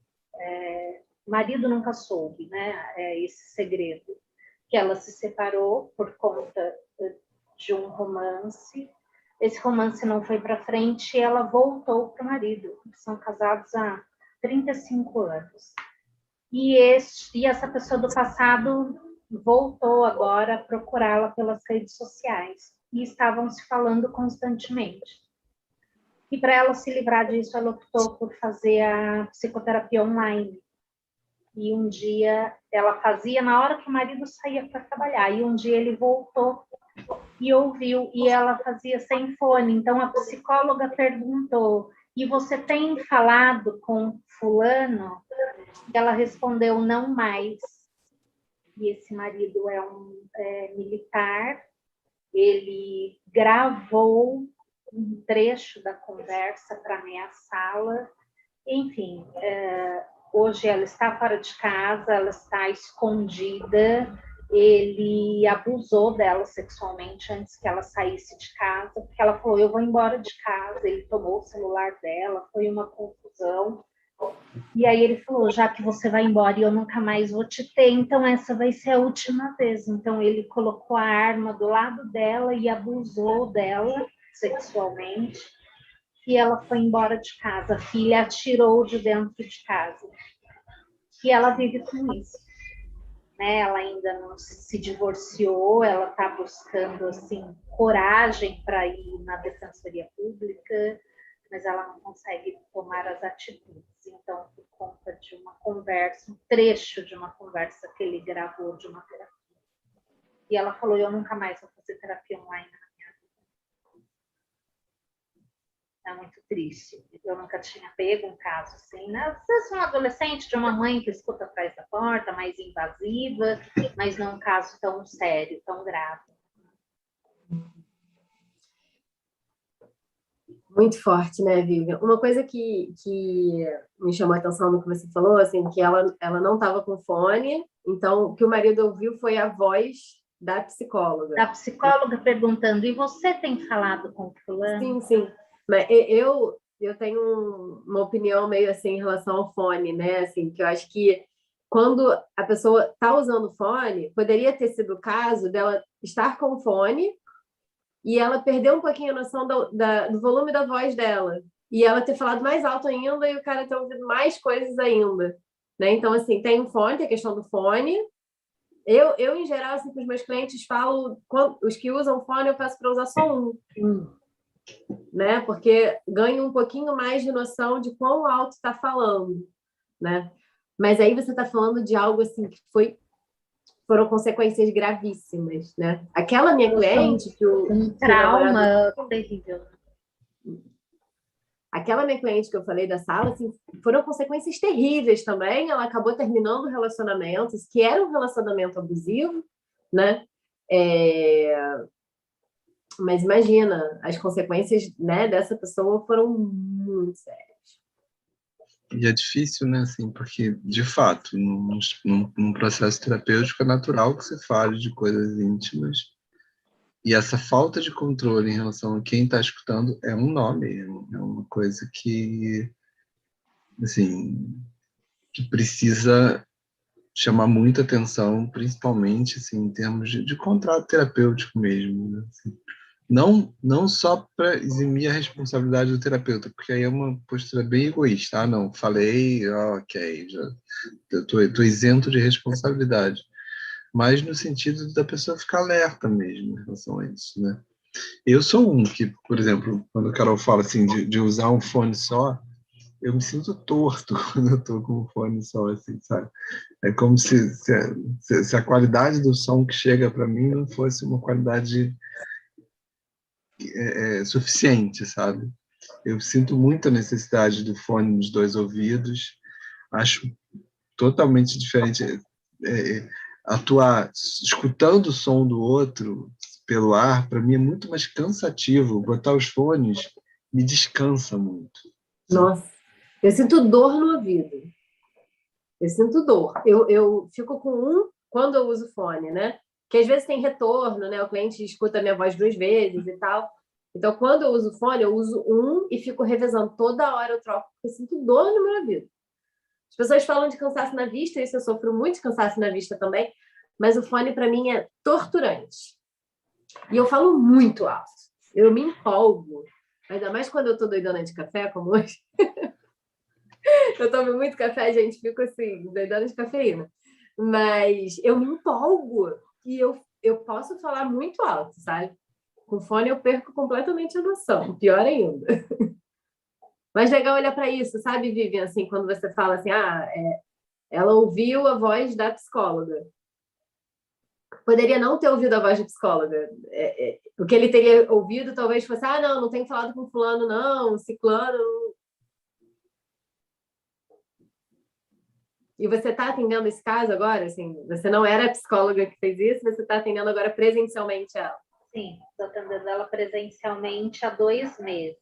o marido nunca soube, né, esse segredo, que ela se separou por conta de um romance. Esse romance não foi para frente e ela voltou para o marido. São casados há 35 anos. E essa pessoa do passado voltou agora a procurá-la pelas redes sociais. E estavam se falando constantemente. E para ela se livrar disso, ela optou por fazer a psicoterapia online. E um dia ela fazia na hora que o marido saía para trabalhar. E um dia ele voltou e ouviu, e ela fazia sem fone. Então a psicóloga perguntou: e você tem falado com fulano? E ela respondeu: não mais. E esse marido é um militar, ele gravou um trecho da conversa para ameaçá-la. Enfim, hoje ela está fora de casa, ela está escondida. Ele abusou dela sexualmente antes que ela saísse de casa, porque ela falou: eu vou embora de casa. Ele tomou o celular dela, foi uma confusão. E aí ele falou: já que você vai embora e eu nunca mais vou te ter, então essa vai ser a última vez. Então ele colocou a arma do lado dela e abusou dela sexualmente. E ela foi embora de casa. A filha atirou de dentro de casa. E ela vive com isso. né? Ela ainda não se divorciou, ela está buscando assim coragem para ir na defensoria pública, mas ela não consegue tomar as atitudes. Então, por conta de uma conversa, um trecho de uma conversa que ele gravou de uma terapia. E ela falou: eu nunca mais vou fazer terapia online na minha vida. É muito triste. Eu nunca tinha pego um caso assim, né? Às vezes um adolescente de uma mãe que escuta atrás da porta, mais invasiva, mas não um caso tão sério, tão grave. Muito forte, né, Vivian? Uma coisa que me chamou a atenção no que você falou, assim, que ela não estava com fone, então o que o marido ouviu foi a voz da psicóloga. Da psicóloga perguntando: e você tem falado com o fulano? Sim, sim. Mas eu tenho uma opinião meio assim em relação ao fone, né? Assim, que eu acho que quando a pessoa está usando fone, poderia ter sido o caso dela estar com fone e ela perdeu um pouquinho a noção do volume da voz dela. E ela ter falado mais alto ainda e o cara ter ouvido mais coisas ainda. Né? Então, assim, tem o fone, tem a questão do fone. Eu em geral, assim, para os meus clientes, falo, os que usam fone, eu peço para usar só um. Né? Porque ganha um pouquinho mais de noção de quão alto está falando. Né? Mas aí você está falando de algo assim que foram consequências gravíssimas, né? Aquela minha cliente que um trauma terrível. Aquela minha cliente que eu falei da sala, assim, foram consequências terríveis também. Ela acabou terminando relacionamentos, que era um relacionamento abusivo, né? Mas imagina, as consequências, né, dessa pessoa foram muito sérias. E é difícil, né, assim, porque, de fato, num processo terapêutico é natural que você fale de coisas íntimas. E essa falta de controle em relação a quem está escutando é um nome, é uma coisa que, assim, que precisa chamar muita atenção, principalmente, assim, em termos de contrato terapêutico mesmo, né? Assim, não só para eximir a responsabilidade do terapeuta, porque aí é uma postura bem egoísta. Ah, não, falei, ok, já tô isento de responsabilidade. Mas no sentido da pessoa ficar alerta mesmo em relação a isso, né? Eu sou um que, por exemplo, quando a Carol fala assim de usar um fone só, eu me sinto torto quando eu tô com um fone só, assim, sabe? É como se a qualidade do som que chega para mim não fosse uma qualidade suficiente, sabe? Eu sinto muita necessidade do fone nos dois ouvidos, acho totalmente diferente. Atuar escutando o som do outro pelo ar, para mim é muito mais cansativo. Botar os fones me descansa muito. Nossa, eu sinto dor no ouvido. Eu sinto dor. Eu fico com um quando eu uso fone, né? Que às vezes tem retorno, né? O cliente escuta a minha voz 2 vezes e tal. Então, quando eu uso fone, eu uso um e fico revezando. Toda hora eu troco, porque eu sinto dor no meu ouvido. As pessoas falam de cansaço na vista, isso eu sofro muito de cansaço na vista também, mas o fone para mim é torturante. E eu falo muito alto. Eu me empolgo. Ainda mais quando eu tô doidona de café, como hoje. Eu tomo muito café, gente, fico assim, doidona de cafeína. Mas eu me empolgo e eu posso falar muito alto, sabe? Com fone eu perco completamente a noção, pior ainda. Mas legal olhar para isso, sabe, Vivian? Assim, quando você fala assim, ela ouviu a voz da psicóloga. Poderia não ter ouvido a voz da psicóloga. O que ele teria ouvido talvez fosse, não tenho falado com fulano, não, ciclano. E você está atendendo esse caso agora? Assim, você não era a psicóloga que fez isso, você está atendendo agora presencialmente ela? Sim, estou atendendo ela presencialmente há 2 meses.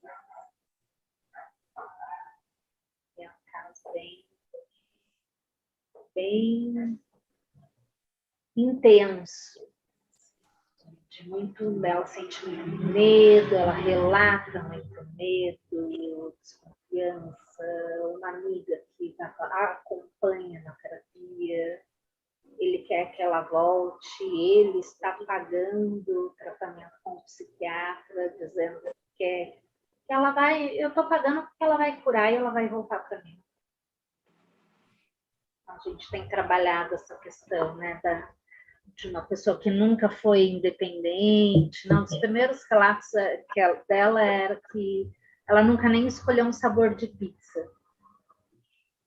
É um caso bem intenso. Ela sente muito medo, ela relata muito medo, desconfiança, uma amiga que a acompanha na terapia, ele quer que ela volte, ele está pagando o tratamento com o psiquiatra, dizendo que ela vai, eu estou pagando porque ela vai curar e ela vai voltar para mim. Então, A gente tem trabalhado essa questão, né, de uma pessoa que nunca foi independente. Não, os primeiros relatos dela era que ela nunca nem escolheu um sabor de pizza,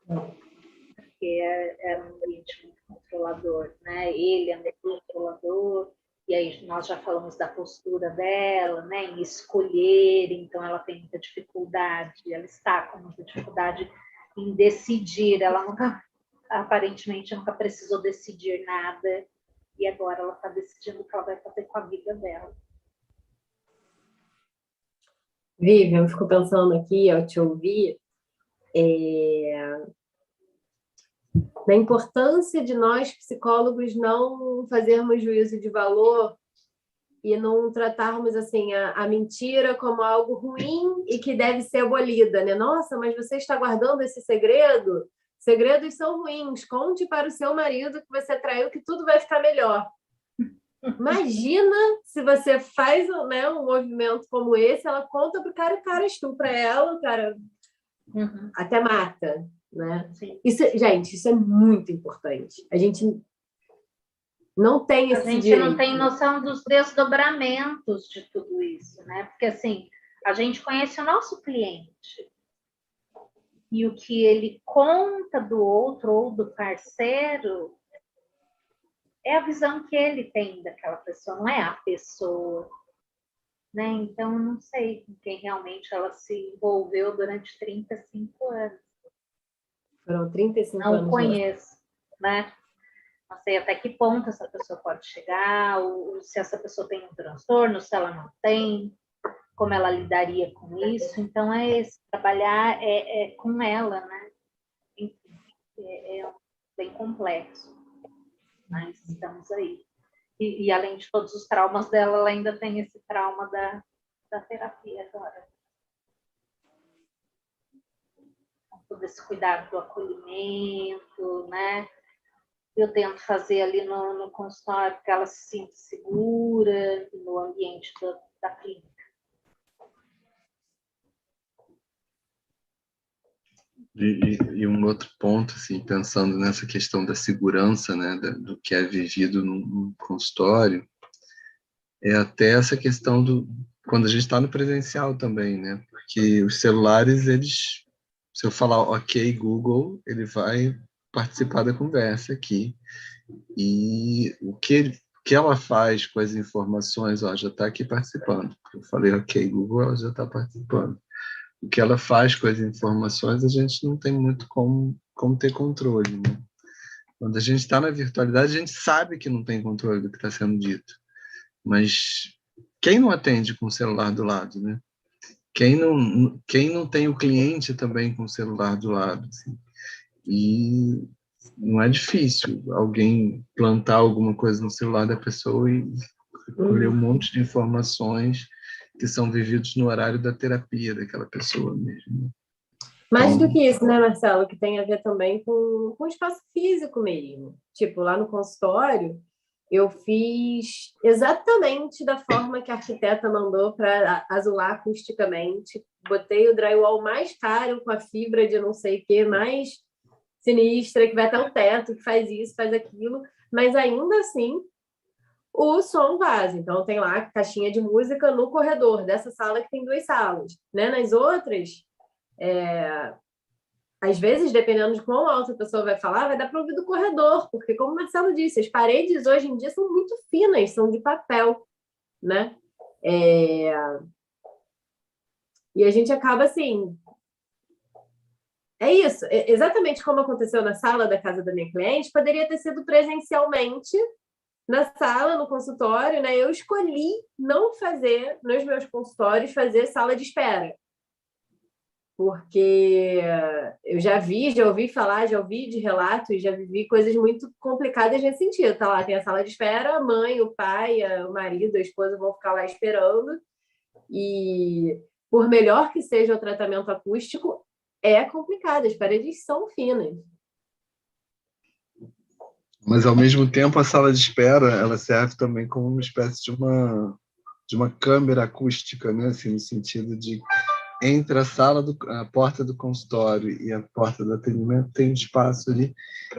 porque era um ambiente muito controlador, né? Ele é muito controlador, e aí nós já falamos da postura dela, né, em escolher, então ela tem muita dificuldade, ela está com muita dificuldade em decidir, ela nunca, aparentemente, nunca precisou decidir nada, e agora ela está decidindo o que ela vai fazer com a vida dela. Vivian, eu fico pensando aqui, ao te ouvir, na importância de nós, psicólogos, não fazermos juízo de valor e não tratarmos assim a mentira como algo ruim e que deve ser abolida, né? Nossa, mas você está guardando esse segredo? Segredos são ruins. Conte para o seu marido que você traiu, que tudo vai ficar melhor. Imagina se você faz, né, um movimento como esse, ela conta para o cara estupra ela, o cara até mata, né? Isso, gente, isso é muito importante. A gente não tem esse direito. A gente não tem noção dos desdobramentos de tudo isso, né? Porque, assim, a gente conhece o nosso cliente e o que ele conta do outro ou do parceiro é a visão que ele tem daquela pessoa, não é a pessoa, né? Então, eu não sei com quem realmente ela se envolveu durante 35 anos. Foram 35 anos. Não conheço, né? Não sei até que ponto essa pessoa pode chegar, ou se essa pessoa tem um transtorno, se ela não tem, como ela lidaria com isso. Então, trabalhar com ela, né? Enfim, é bem complexo, mas estamos aí. E além de todos os traumas dela, ela ainda tem esse trauma da terapia agora. Todo esse cuidado do acolhimento, né? Eu tento fazer ali no consultório que ela se sinta segura no ambiente da clínica. E um outro ponto, assim, pensando nessa questão da segurança, né, do que é vivido no consultório, é até essa questão quando a gente está no presencial também, né? Porque os celulares, se eu falar ok, Google, ele vai participar da conversa aqui. E o que ela faz com as informações, ó, já está aqui participando. Eu falei ok, Google, ela já está participando. O que ela faz com as informações, a gente não tem muito como ter controle, né? Quando a gente está na virtualidade, a gente sabe que não tem controle do que está sendo dito. Mas quem não atende com o celular do lado, né? Quem não tem o cliente também com o celular do lado, assim? E não é difícil alguém plantar alguma coisa no celular da pessoa e colher um monte de informações que são vividos no horário da terapia daquela pessoa mesmo. Mais do que isso, né, Marcelo? Que tem a ver também com o espaço físico mesmo. Tipo, lá no consultório, eu fiz exatamente da forma que a arquiteta mandou para azular acusticamente. Botei o drywall mais caro, com a fibra de não sei o que, mais sinistra, que vai até o teto, que faz isso, faz aquilo. Mas ainda assim, o som vaza. Então, tem lá caixinha de música no corredor dessa sala que tem 2 salas. Né? Nas outras, às vezes, dependendo de quão alto a pessoa vai falar, vai dar para ouvir do corredor, porque, como o Marcelo disse, as paredes hoje em dia são muito finas, são de papel, né? E a gente acaba assim... É isso, exatamente como aconteceu na sala da casa da minha cliente, poderia ter sido presencialmente na sala, no consultório, né? Eu escolhi não fazer, nos meus consultórios, fazer sala de espera. Porque eu já ouvi falar, já ouvi de relatos, já vivi coisas muito complicadas nesse sentido. Tá lá, tem a sala de espera, a mãe, o pai, o marido, a esposa vão ficar lá esperando. E por melhor que seja o tratamento acústico, é complicado, as paredes são finas. Mas, ao mesmo tempo, a sala de espera ela serve também como uma espécie de uma câmera acústica, né? Assim, no sentido de entre a porta do consultório e a porta do atendimento tem um espaço ali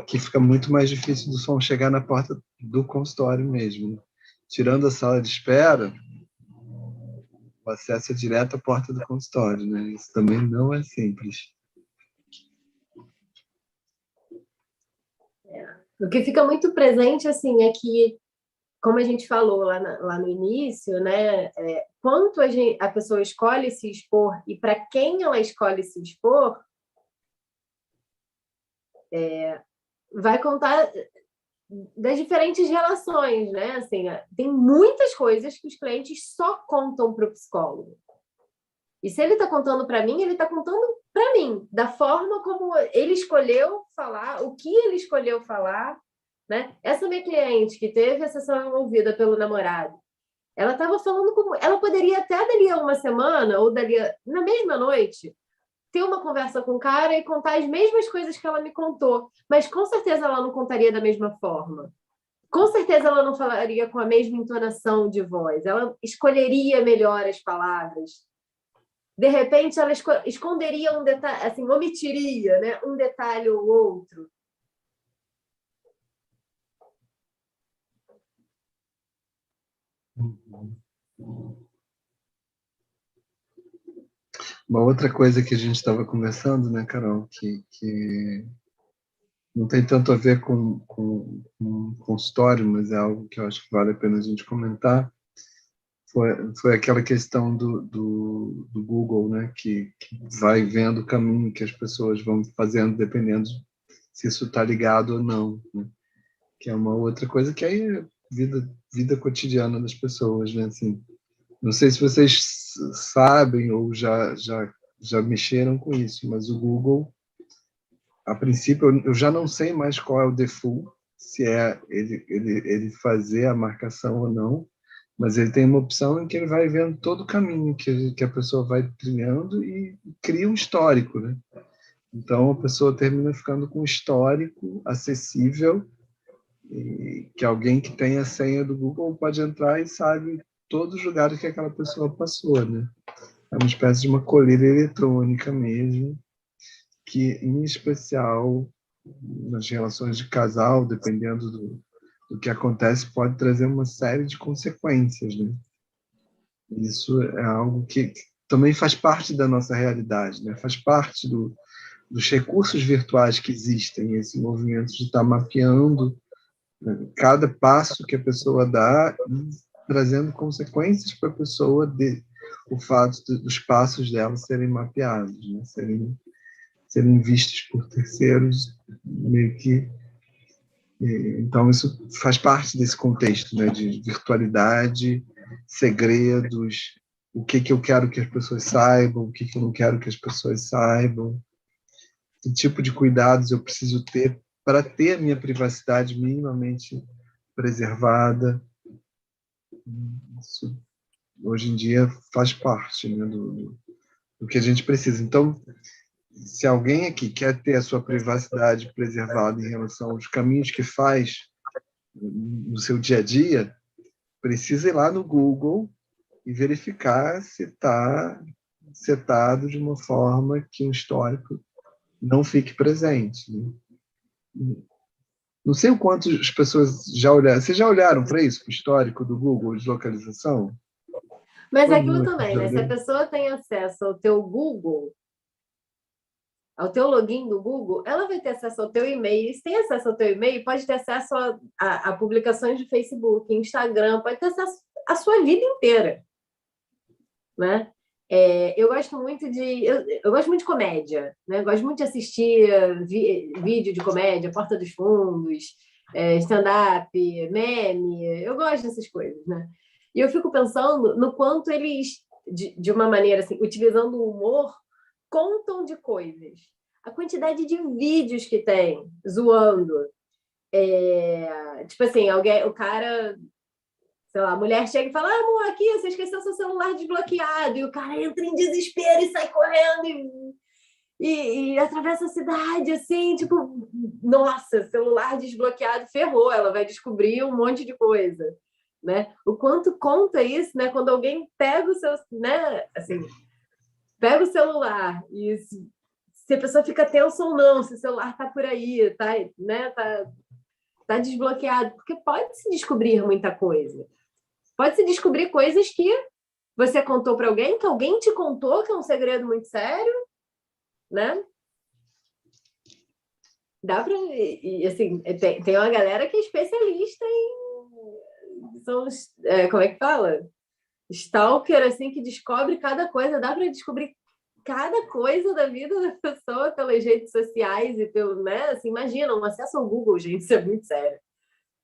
que fica muito mais difícil do som chegar na porta do consultório mesmo. Tirando a sala de espera, o acesso é direto à porta do consultório, né? Isso também não é simples. O que fica muito presente, assim, é que, como a gente falou lá no início, né, quanto a pessoa escolhe se expor e para quem ela escolhe se expor, vai contar das diferentes relações, né? Assim, tem muitas coisas que os clientes só contam para o psicólogo. E se ele está contando para mim, ele está contando para mim, da forma como ele escolheu falar, o que ele escolheu falar, né? Essa minha cliente que teve a sessão envolvida pelo namorado, ela estava falando como... Ela poderia até dali a uma semana, ou dali na mesma noite, ter uma conversa com o cara e contar as mesmas coisas que ela me contou, mas com certeza ela não contaria da mesma forma. Com certeza ela não falaria com a mesma entonação de voz, ela escolheria melhor as palavras. De repente, ela esconderia um detalhe, assim, omitiria, né, um detalhe ou outro. Uma outra coisa que a gente estava conversando, né, Carol, que não tem tanto a ver com consultório, mas é algo que eu acho que vale a pena a gente comentar, foi aquela questão do Google, né, que vai vendo o caminho que as pessoas vão fazendo, dependendo se isso está ligado ou não, né? Que é uma outra coisa que é vida cotidiana das pessoas, né? Assim, não sei se vocês sabem ou já mexeram com isso, mas o Google, a princípio, eu já não sei mais qual é o default, se é ele fazer a marcação ou não, mas ele tem uma opção em que ele vai vendo todo o caminho que a pessoa vai trilhando e cria um histórico, né? Então, a pessoa termina ficando com um histórico acessível, e que alguém que tem a senha do Google pode entrar e sabe todos os lugares que aquela pessoa passou, né? É uma espécie de uma coleira eletrônica mesmo, que, em especial, nas relações de casal, dependendo do que acontece, pode trazer uma série de consequências, né? Isso é algo que também faz parte da nossa realidade, né? Faz parte dos recursos virtuais que existem, esse movimento de estar mapeando, né, cada passo que a pessoa dá e trazendo consequências para a pessoa, o fato dos passos dela serem mapeados, né? serem vistos por terceiros, meio que... Então, isso faz parte desse contexto, né, de virtualidade, segredos, o que eu quero que as pessoas saibam, o que eu não quero que as pessoas saibam, que tipo de cuidados eu preciso ter para ter a minha privacidade minimamente preservada. Isso, hoje em dia, faz parte, né, do que a gente precisa. Então, se alguém aqui quer ter a sua privacidade preservada em relação aos caminhos que faz no seu dia a dia, precisa ir lá no Google e verificar se está setado de uma forma que o histórico não fique presente, né? Não sei o quanto as pessoas já olharam. Vocês já olharam para isso, para o histórico do Google de localização? Mas é aquilo também, né? Se a pessoa tem acesso ao teu Google, ao teu login do Google, ela vai ter acesso ao teu e-mail. E se tem acesso ao teu e-mail, pode ter acesso a publicações de Facebook, Instagram, pode ter acesso à sua vida inteira, né? Eu gosto muito eu gosto muito de comédia, né? Eu gosto muito de assistir vídeo de comédia, Porta dos Fundos, stand-up, meme. Eu gosto dessas coisas, né? E eu fico pensando no quanto eles, de uma maneira assim, utilizando o humor, contam de coisas. A quantidade de vídeos que tem zoando. Tipo assim, o cara, sei lá, a mulher chega e fala: ah, amor, aqui, você esqueceu seu celular desbloqueado. E o cara entra em desespero e sai correndo e atravessa a cidade, assim, tipo, nossa, celular desbloqueado, ferrou, ela vai descobrir um monte de coisa, né? O quanto conta isso, né? Quando alguém pega o seu, né? Assim, pega o celular e se a pessoa fica tensa ou não, se o celular tá por aí, tá, né, tá desbloqueado, porque pode se descobrir muita coisa. Pode se descobrir coisas que você contou para alguém, que alguém te contou, que é um segredo muito sério, né? Dá para... E, assim, tem uma galera que é especialista em... São, como é que fala? Stalker, assim, que descobre cada coisa. Dá para descobrir cada coisa da vida da pessoa pelas redes sociais e pelo, né? Assim, imagina, um acesso ao Google, gente, isso é muito sério.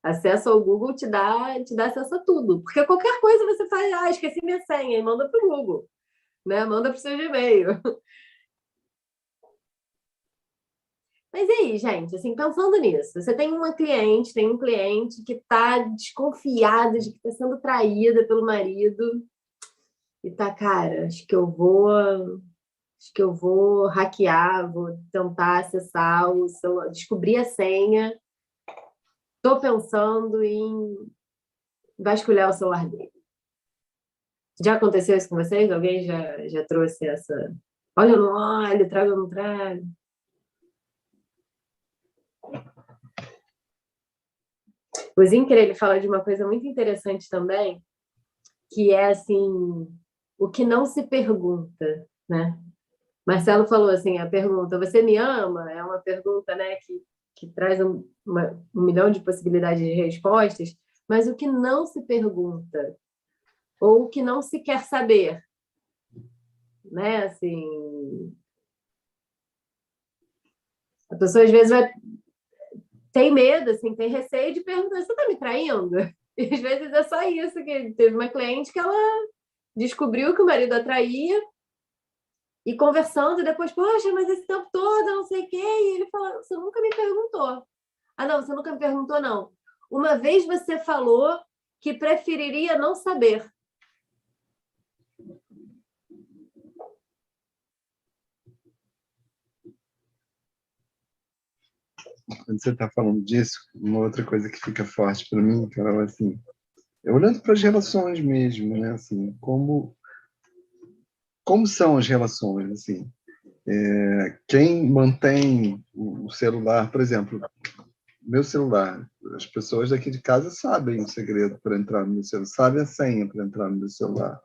Acesso ao Google te dá acesso a tudo. Porque qualquer coisa você faz, esqueci minha senha, e manda para o Google, né? Manda para o seu Gmail. Mas e aí, gente, assim, pensando nisso, você tem um cliente que está desconfiada de que está sendo traída pelo marido e tá, cara, acho que eu vou hackear, vou tentar acessar o celular, descobrir a senha. Estou pensando em vasculhar o celular dele. Já aconteceu isso com vocês? Alguém já trouxe essa... Olha, eu não olho, trago ou não trago? O Zinker, ele fala de uma coisa muito interessante também, que é, assim, o que não se pergunta, né? Marcelo falou assim, a pergunta, você me ama? É uma pergunta, né, que traz um milhão de possibilidades de respostas, mas o que não se pergunta, ou o que não se quer saber, né? Assim, a pessoa às vezes tem medo, assim, tem receio de perguntar, você está me traindo? E às vezes é só isso, que teve uma cliente que ela descobriu que o marido a traía, e conversando depois, poxa, mas esse tempo todo, não sei o quê, e ele fala, você nunca me perguntou. Ah, não, você nunca me perguntou, não. Uma vez você falou que preferiria não saber. Quando você está falando disso, uma outra coisa que fica forte para mim, Carol, assim, é olhando para as relações mesmo, né? Assim, como são as relações, assim. Quem mantém o celular, por exemplo, meu celular, as pessoas daqui de casa sabem o segredo para entrar no meu celular, sabem a senha para entrar no meu celular.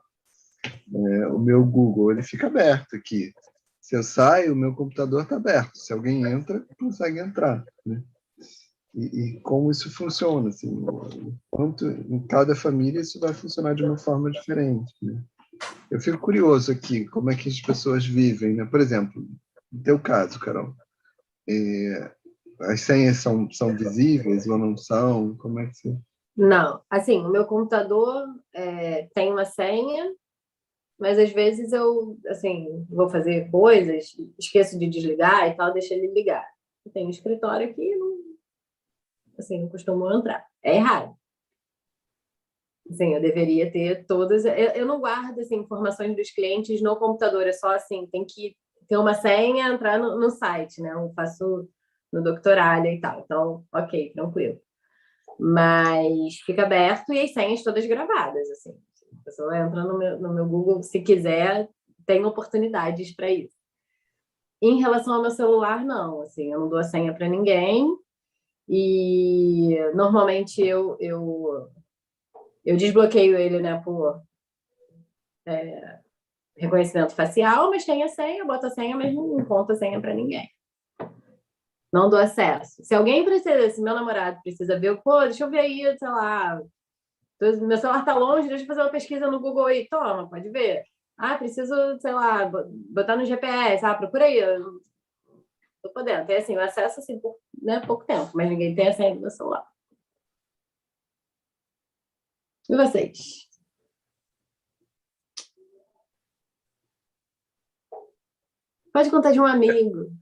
O meu Google, ele fica aberto aqui. Se eu saio, o meu computador está aberto. Se alguém entra, consegue entrar, né? E como isso funciona, assim, quanto em cada família isso vai funcionar de uma forma diferente, né? Eu fico curioso aqui, como é que as pessoas vivem, né? Por exemplo, no teu caso, Carol, as senhas são visíveis ou não são? Como é que você... Não, assim, o meu computador tem uma senha, mas às vezes eu, assim, vou fazer coisas, esqueço de desligar e tal, deixo ele ligar. Eu tenho um escritório aqui, não costumo entrar. É errado. Assim, eu deveria ter todas... Eu não guardo, assim, informações dos clientes no computador, é só, assim, tem que ter uma senha, entrar no site, né? Eu faço no Doctoralha e tal. Então, ok, tranquilo. Mas fica aberto e as senhas todas gravadas, assim. A pessoa entra no meu Google, se quiser, tem oportunidades para isso. Em relação ao meu celular, não, assim, eu não dou a senha para ninguém e normalmente eu desbloqueio ele, né, por reconhecimento facial, mas tem a senha, boto a senha, mas não conto a senha para ninguém. Não dou acesso. Se alguém precisa, se meu namorado precisa ver, pô, deixa eu ver aí, sei lá, meu celular tá longe, deixa eu fazer uma pesquisa no Google aí. Toma, pode ver. Ah, preciso, sei lá, botar no GPS. Ah, procura aí. Eu tô podendo. Tem assim, o acesso assim, por, né, pouco tempo, mas ninguém tem a senha do meu celular. E vocês? Pode contar de um amigo.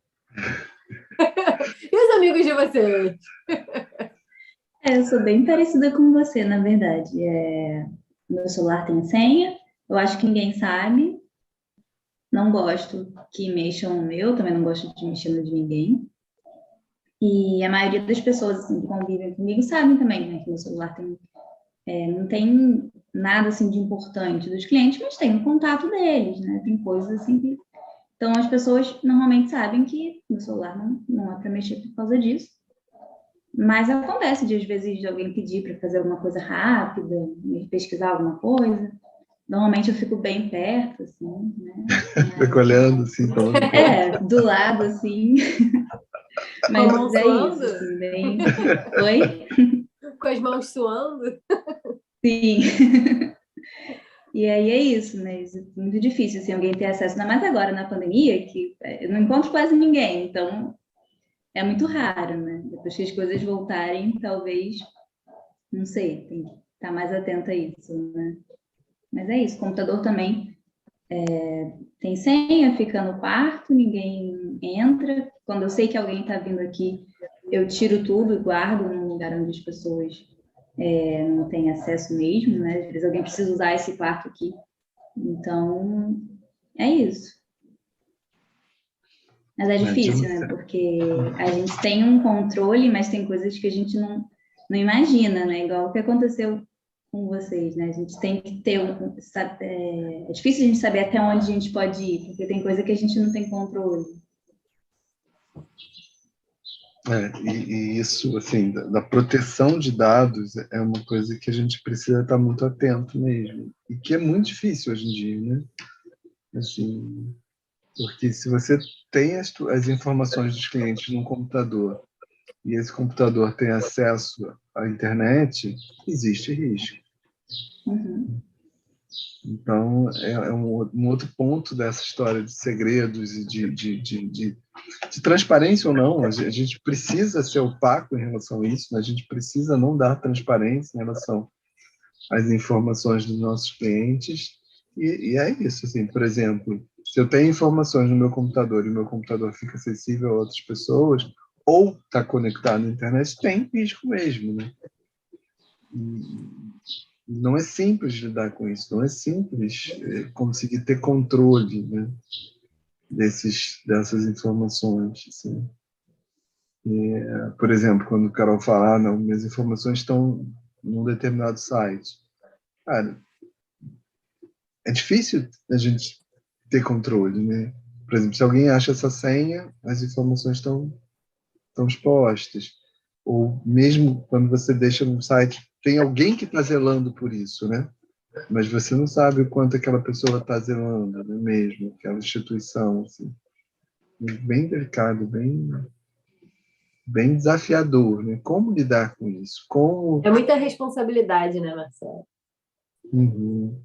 E os amigos de vocês? Eu sou bem parecida com você, na verdade. Meu celular tem senha, eu acho que ninguém sabe. Não gosto que mexam no meu, também não gosto de mexer no de ninguém. E a maioria das pessoas assim, que convivem comigo sabem também, né, que meu celular não tem nada assim de importante dos clientes, mas tem o contato deles, né? Tem coisas assim que... Então, as pessoas normalmente sabem que meu celular não é para mexer por causa disso. Mas acontece de, às vezes, de alguém pedir para fazer alguma coisa rápida, pesquisar alguma coisa. Normalmente eu fico bem perto, assim, né? Fico olhando, assim, tomando conta. Do lado, assim. Com a mão Mas é suando? isso, assim, bem... Oi? Com as mãos suando? Sim. E aí é isso, né? Isso é muito difícil, assim, alguém ter acesso, ainda mais agora na pandemia, que eu não encontro quase ninguém, então é muito raro, né? Depois que as coisas voltarem, talvez, não sei, tem que estar mais atenta a isso, né? Mas é isso, computador também tem senha, fica no quarto, ninguém entra. Quando eu sei que alguém está vindo aqui, eu tiro tudo e guardo num lugar onde as pessoas não têm acesso mesmo, né? Às vezes alguém precisa usar esse quarto aqui. Então, é isso. Mas é difícil, né? Porque a gente tem um controle, mas tem coisas que a gente não imagina, né? Igual o que aconteceu com vocês, né? A gente tem que ter é difícil a gente saber até onde a gente pode ir, porque tem coisa que a gente não tem controle. E isso, assim, da proteção de dados é uma coisa que a gente precisa estar muito atento mesmo. E que é muito difícil hoje em dia, né? Assim, porque se você tem as informações dos clientes num computador e esse computador tem acesso à internet, existe risco. Uhum. Então, é um outro ponto dessa história de segredos e de transparência ou não. A gente precisa ser opaco em relação a isso, né? A gente precisa não dar transparência em relação às informações dos nossos clientes. E é isso, assim, por exemplo, se eu tenho informações no meu computador e o meu computador fica acessível a outras pessoas, ou está conectado à internet, tem risco mesmo, né? Não é simples lidar com isso, não é simples conseguir ter controle, né, dessas informações. Assim. Por exemplo, quando o Carol fala, não, minhas informações estão num determinado site. Cara, é difícil a gente ter controle, né? Por exemplo, se alguém acha essa senha, as informações estão expostas. Ou mesmo quando você deixa no site, tem alguém que está zelando por isso, né? Mas você não sabe o quanto aquela pessoa está zelando, não é mesmo? Aquela instituição, assim. Bem delicado, bem desafiador, né? Como lidar com isso? Como... É muita responsabilidade, né, Marcelo? Uhum.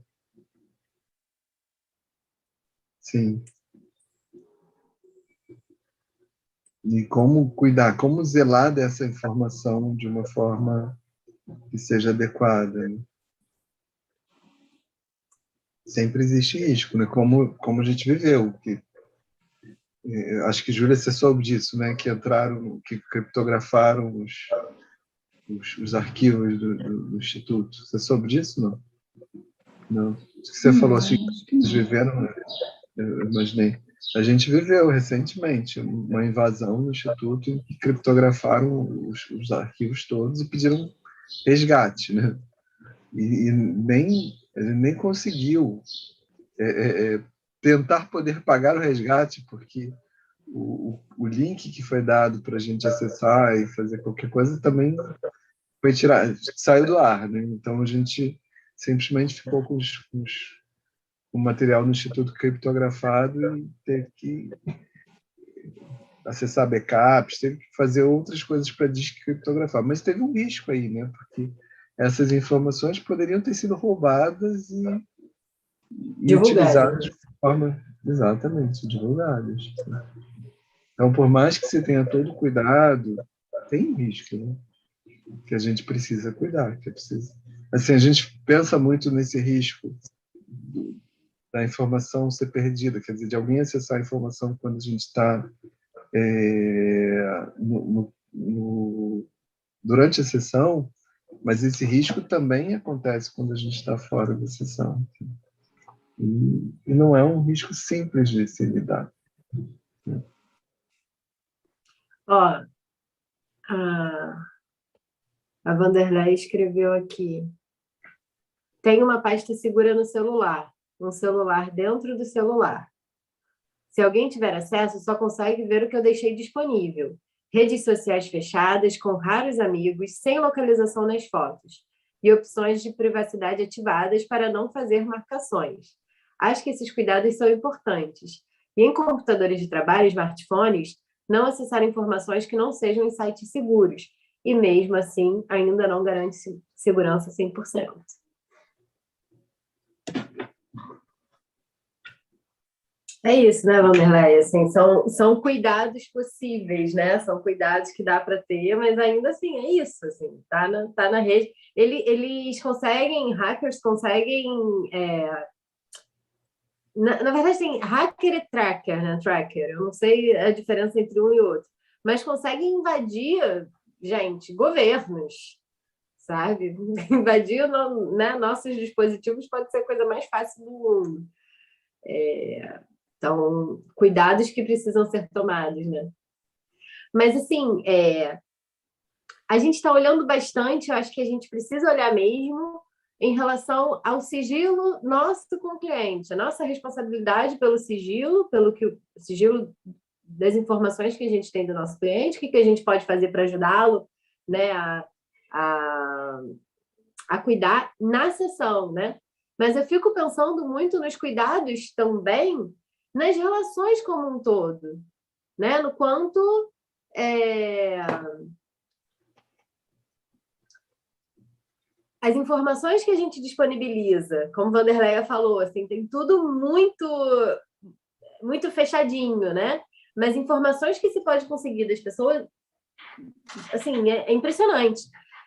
Sim. E como cuidar, como zelar dessa informação de uma forma que seja adequada, né? Sempre existe risco, né? Como a gente viveu, que acho que Júlia, você soube disso, né? Que entraram, que criptografaram os arquivos do Instituto. Você soube disso, não? Não. Acho que você falou assim, Acho que vocês não. viveram, né? Eu imaginei. A gente viveu recentemente uma invasão no Instituto que criptografaram os arquivos todos e pediram resgate, né? E ele nem conseguiu tentar poder pagar o resgate, porque o link que foi dado para a gente acessar e fazer qualquer coisa também foi saiu do ar, né? Então a gente simplesmente ficou com o material no Instituto criptografado e teve que acessar backups, teve que fazer outras coisas para descriptografar. Mas teve um risco aí, né? Porque essas informações poderiam ter sido roubadas e utilizadas de forma exatamente divulgadas. Então, por mais que você tenha todo cuidado, tem risco, né? Que a gente precisa cuidar, que é preciso. Assim, a gente pensa muito nesse risco da informação ser perdida, quer dizer, de alguém acessar a informação quando a gente está durante a sessão, mas esse risco também acontece quando a gente está fora da sessão. E não é um risco simples de se lidar. Ó, a Vanderlei escreveu aqui. tem uma pasta segura no celular, um celular dentro do celular. Se alguém tiver acesso, só consegue ver o que eu deixei disponível. Redes sociais fechadas, com raros amigos, sem localização nas fotos. E opções de privacidade ativadas para não fazer marcações. Acho que esses cuidados são importantes. E em computadores de trabalho, smartphones, não acessar informações que não sejam em sites seguros. E mesmo assim, ainda não garante segurança 100%. É isso, né, Vanderlei? Assim, são cuidados possíveis, né? São cuidados que dá para ter, mas ainda assim, é isso, assim, tá na rede. Eles conseguem, hackers conseguem... Na verdade, tem hacker e tracker, né? Tracker. Eu não sei a diferença entre um e outro. Mas conseguem invadir, gente, governos, sabe? Invadir, né, nossos dispositivos pode ser a coisa mais fácil do mundo. Então, cuidados que precisam ser tomados, né? Mas, assim, a gente está olhando bastante, eu acho que a gente precisa olhar mesmo em relação ao sigilo nosso com o cliente, a nossa responsabilidade pelo sigilo sigilo das informações que a gente tem do nosso cliente, o que a gente pode fazer para ajudá-lo, né, a cuidar na sessão, né? Mas eu fico pensando muito nos cuidados também nas relações como um todo, né? No quanto as informações que a gente disponibiliza, como Vanderleia falou, assim, tem tudo muito fechadinho, né? Mas informações que se pode conseguir das pessoas, assim, é impressionante.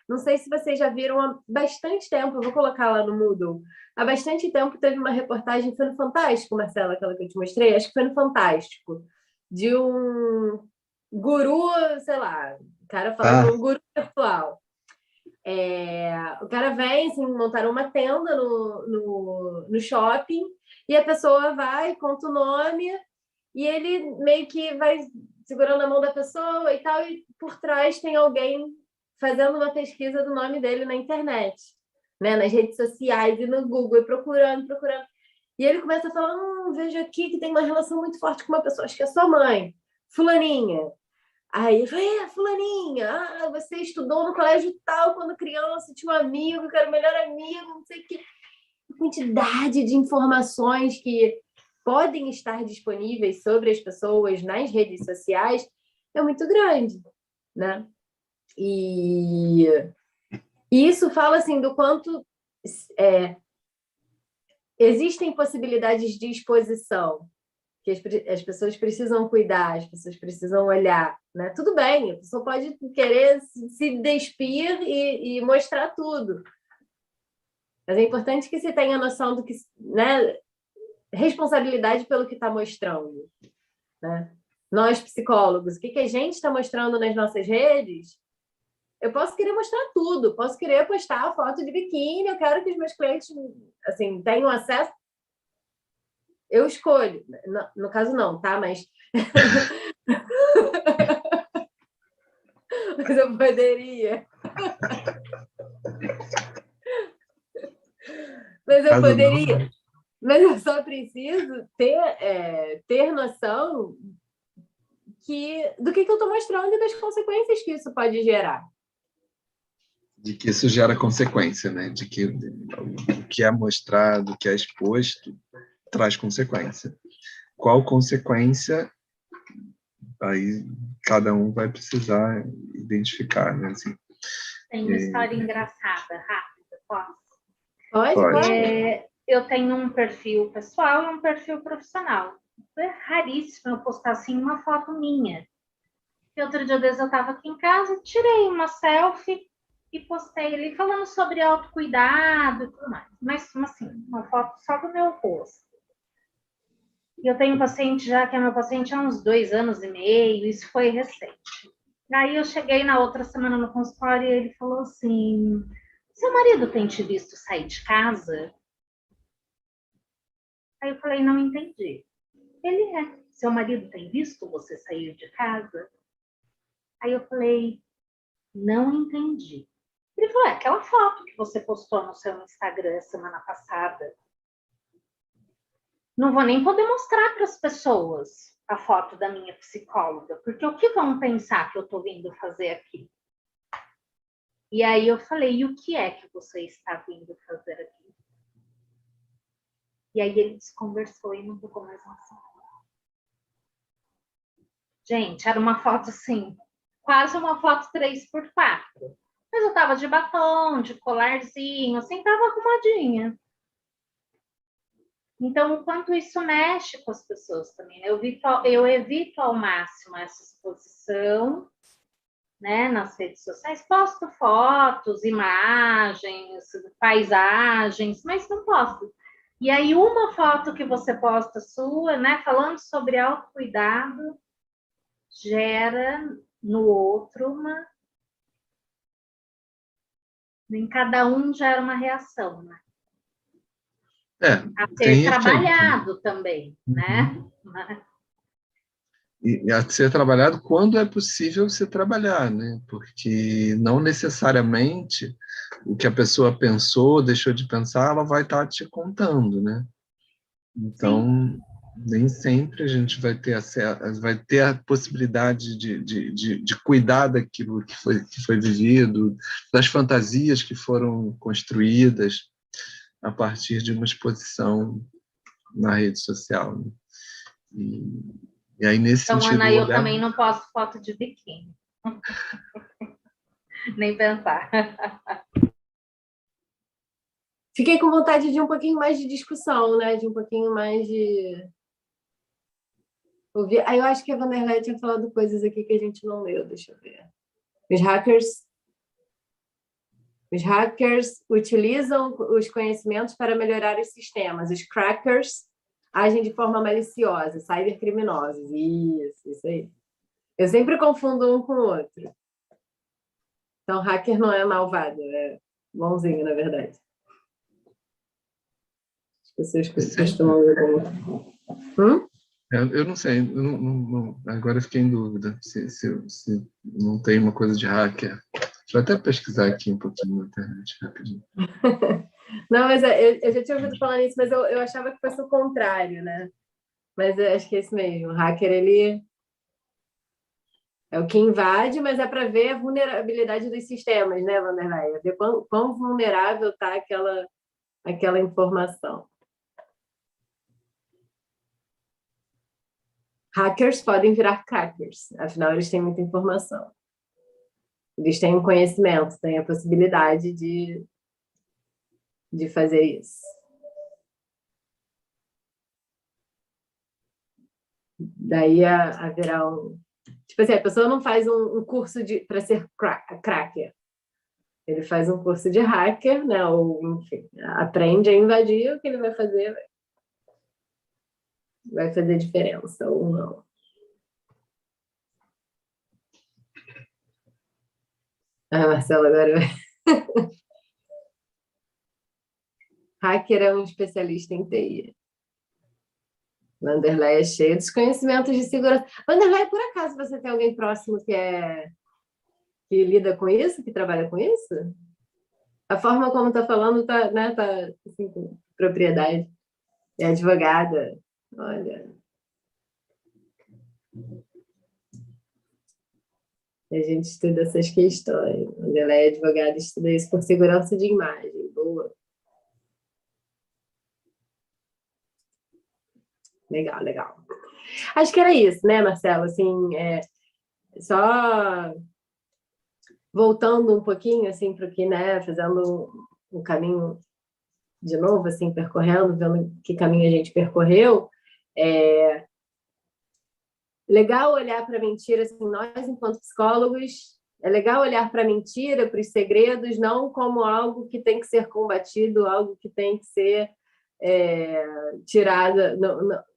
Não sei se vocês já viram há bastante tempo, eu vou colocar lá no Moodle. Há bastante tempo teve uma reportagem, foi no Fantástico, Marcela, aquela que eu te mostrei, acho que foi no Fantástico, de um guru, sei lá, o cara falando um guru virtual. O cara vem, assim, montaram uma tenda no shopping e a pessoa vai, conta o nome e ele meio que vai segurando a mão da pessoa e tal, e por trás tem alguém fazendo uma pesquisa do nome dele na internet, né, nas redes sociais e no Google, e procurando. E ele começa a falar, vejo aqui que tem uma relação muito forte com uma pessoa, acho que é sua mãe, fulaninha. Aí eu falei, fulaninha, você estudou no colégio tal quando criança, tinha um amigo que era o melhor amigo, não sei o que. A quantidade de informações que podem estar disponíveis sobre as pessoas nas redes sociais é muito grande, né? E isso fala, assim, do quanto existem possibilidades de exposição, que as pessoas precisam cuidar, as pessoas precisam olhar, né? Tudo bem, a pessoa pode querer se despir e mostrar tudo, mas é importante que se tenha noção do que, né, responsabilidade pelo que está mostrando, né? Nós, psicólogos, o que a gente está mostrando nas nossas redes, eu posso querer mostrar tudo, posso querer postar a foto de biquíni, eu quero que os meus clientes, assim, tenham acesso. Eu escolho. No caso, não, tá? Mas mas eu poderia. Mas eu poderia. Mas eu só preciso ter noção do que eu estou mostrando e das consequências que isso pode gerar. De que isso gera consequência, né? De que o que é mostrado, o que é exposto, traz consequência. Qual consequência? Aí cada um vai precisar identificar, né? Assim, tem uma história engraçada, rápida, posso? Pode. Eu tenho um perfil pessoal e um perfil profissional. É raríssimo eu postar assim uma foto minha. E outro dia eu estava aqui em casa, tirei uma selfie e postei ali falando sobre autocuidado e tudo mais. Mas, assim, uma foto só do meu rosto. E eu tenho um paciente já, que é meu paciente há uns 2 anos e meio, isso foi recente. Aí eu cheguei na outra semana no consultório e ele falou assim, seu marido tem te visto sair de casa? Aí eu falei, não entendi. Ele seu marido tem visto você sair de casa? Aí eu falei, não entendi. Ele falou, aquela foto que você postou no seu Instagram semana passada. Não vou nem poder mostrar para as pessoas a foto da minha psicóloga, porque o que vão pensar que eu estou vindo fazer aqui? E aí eu falei, e o que é que você está vindo fazer aqui? E aí ele desconversou e não tocou mais no assunto. Gente, era uma foto assim, quase uma foto 3x4. Mas eu tava de batom, de colarzinho, assim, tava arrumadinha. Então, o quanto isso mexe com as pessoas também, né? Eu evito ao máximo essa exposição, né, nas redes sociais. Posto fotos, imagens, paisagens, mas não posto. E aí, uma foto que você posta sua, né, falando sobre autocuidado, gera no outro uma... Em cada um gera uma reação, né? A ser tem trabalhado efeito. também, né? E a ser trabalhado quando é possível se trabalhar, né? Porque não necessariamente o que a pessoa pensou, deixou de pensar, ela vai estar te contando, né? Então, Sim. nem sempre a gente vai ter vai ter a possibilidade de cuidar daquilo que foi vivido, das fantasias que foram construídas a partir de uma exposição na rede social, né? E aí, nesse Então, sentido, Ana, eu olhar... também não posto foto de biquíni. Nem pensar. Fiquei com vontade de um pouquinho mais de discussão, né? De um pouquinho mais de ouvir. Aí eu acho que a Vanderlei tinha falado coisas aqui que a gente não leu, deixa eu ver. Os hackers utilizam os conhecimentos para melhorar os sistemas. Os crackers agem de forma maliciosa, cybercriminosos. Isso aí. Eu sempre confundo um com o outro. Então, hacker não é malvado, é bonzinho, na verdade. As pessoas costumam ver como... Eu não sei, agora eu fiquei em dúvida se não tem uma coisa de hacker. Deixa eu até pesquisar aqui um pouquinho na internet, rapidinho. Não, mas eu já tinha ouvido falar nisso, mas eu achava que fosse o contrário, né? Mas eu acho que é isso mesmo. O hacker, ele é o que invade, mas é para ver a vulnerabilidade dos sistemas, né, Vanderlei? Ver quão vulnerável está aquela informação. Hackers podem virar crackers, afinal, eles têm muita informação. Eles têm um conhecimento, têm a possibilidade de fazer isso. Daí haverá um... Tipo assim, a pessoa não faz um curso para ser cracker. Ele faz um curso de hacker, né? Ou, enfim, aprende a invadir, o que ele vai fazer vai fazer diferença ou não. Ah, Marcelo, agora... Hacker é um especialista em TI. Vanderlei é cheio dos conhecimentos de segurança. Vanderlei, por acaso você tem alguém próximo que lida com isso, que trabalha com isso? A forma como está falando tá, né, tá assim, com propriedade. É advogada. Olha. A gente estuda essas questões. Vanderlei é advogada, estuda isso por segurança de imagem. Boa. Legal, legal. Acho que era isso, né, Marcelo? Assim, só voltando um pouquinho, assim, para o que, né, fazendo um caminho de novo, assim, percorrendo, vendo que caminho a gente percorreu, legal olhar para a mentira, assim, nós, enquanto psicólogos, é legal olhar para a mentira, para os segredos, não como algo que tem que ser combatido, algo que tem que ser tirado,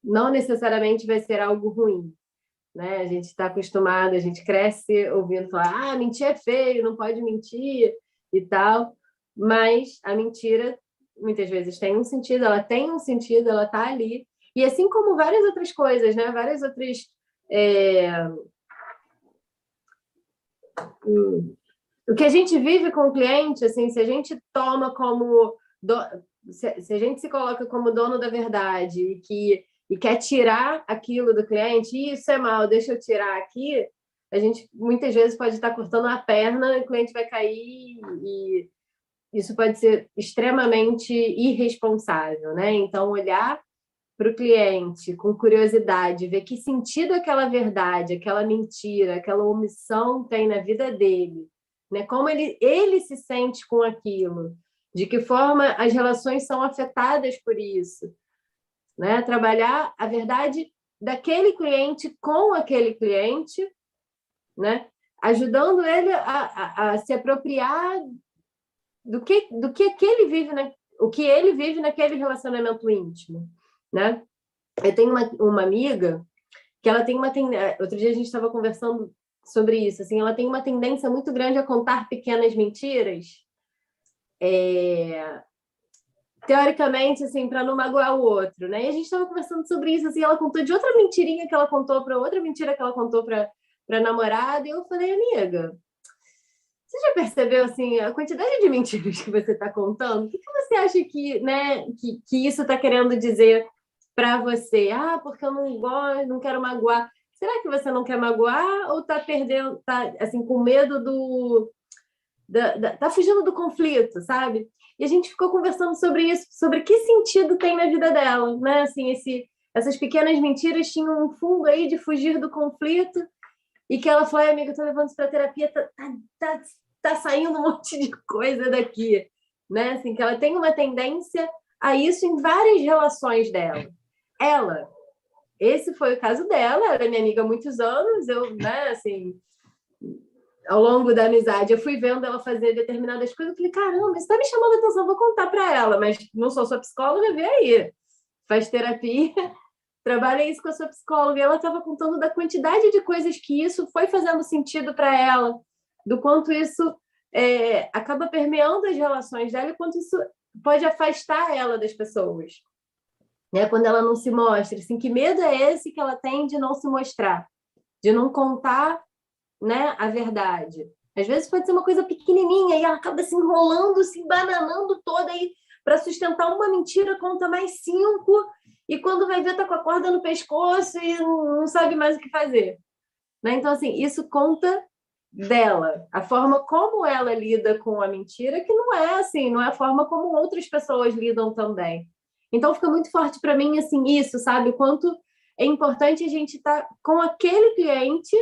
não necessariamente vai ser algo ruim, né? A gente está acostumado, a gente cresce ouvindo falar, mentir é feio, não pode mentir e tal, mas a mentira muitas vezes tem um sentido, ela tem um sentido, ela está ali, e assim como várias outras coisas, né? Várias outras o que a gente vive com o cliente, assim, se a gente toma como... Se a gente se coloca como dono da verdade e quer tirar aquilo do cliente, isso é mal, deixa eu tirar aqui, a gente muitas vezes pode estar cortando a perna, o cliente vai cair e isso pode ser extremamente irresponsável, né? Então, olhar para o cliente com curiosidade, ver que sentido aquela verdade, aquela mentira, aquela omissão tem na vida dele, né? Como ele se sente com aquilo, de que forma as relações são afetadas por isso, né? Trabalhar a verdade daquele cliente com aquele cliente, né? Ajudando ele a se apropriar do que ele vive, né? O que ele vive naquele relacionamento íntimo, né? Eu tenho uma amiga que ela tem outro dia a gente estava conversando sobre isso, assim, ela tem uma tendência muito grande a contar pequenas mentiras, teoricamente, assim, para não magoar o outro, né? E a gente estava conversando sobre isso, assim, ela contou de outra mentirinha que ela contou para outra mentira que ela contou para namorada, e eu falei, amiga, você já percebeu, assim, a quantidade de mentiras que você está contando? O que você acha que, né, que isso está querendo dizer para você? Ah, porque eu não gosto, não quero magoar. Será que você não quer magoar ou está perdendo, tá, assim, com medo tá fugindo do conflito, sabe? E a gente ficou conversando sobre isso, sobre que sentido tem na vida dela, né? Assim, essas pequenas mentiras tinham um fundo aí de fugir do conflito e que ela falou, amiga, eu tô levando isso para terapia, tá saindo um monte de coisa daqui, né? Assim, que ela tem uma tendência a isso em várias relações dela. Esse foi o caso dela, ela é minha amiga há muitos anos, eu, né, assim, ao longo da amizade, eu fui vendo ela fazer determinadas coisas, eu falei, caramba, isso tá me chamando a atenção, vou contar para ela, mas não sou sua psicóloga, vê aí, faz terapia, trabalha isso com a sua psicóloga, e ela estava contando da quantidade de coisas que isso foi fazendo sentido para ela, do quanto isso acaba permeando as relações dela e quanto isso pode afastar ela das pessoas, né? Quando ela não se mostra, assim, que medo é esse que ela tem de não se mostrar, de não contar, né, a verdade. Às vezes pode ser uma coisa pequenininha e ela acaba se enrolando, se embananando toda aí para sustentar uma mentira, conta mais 5 e quando vai ver tá com a corda no pescoço e não sabe mais o que fazer, né? Então, assim, isso conta dela, a forma como ela lida com a mentira, que não é assim, não é a forma como outras pessoas lidam também. Então, fica muito forte para mim, assim, isso, sabe? O quanto é importante a gente estar com aquele cliente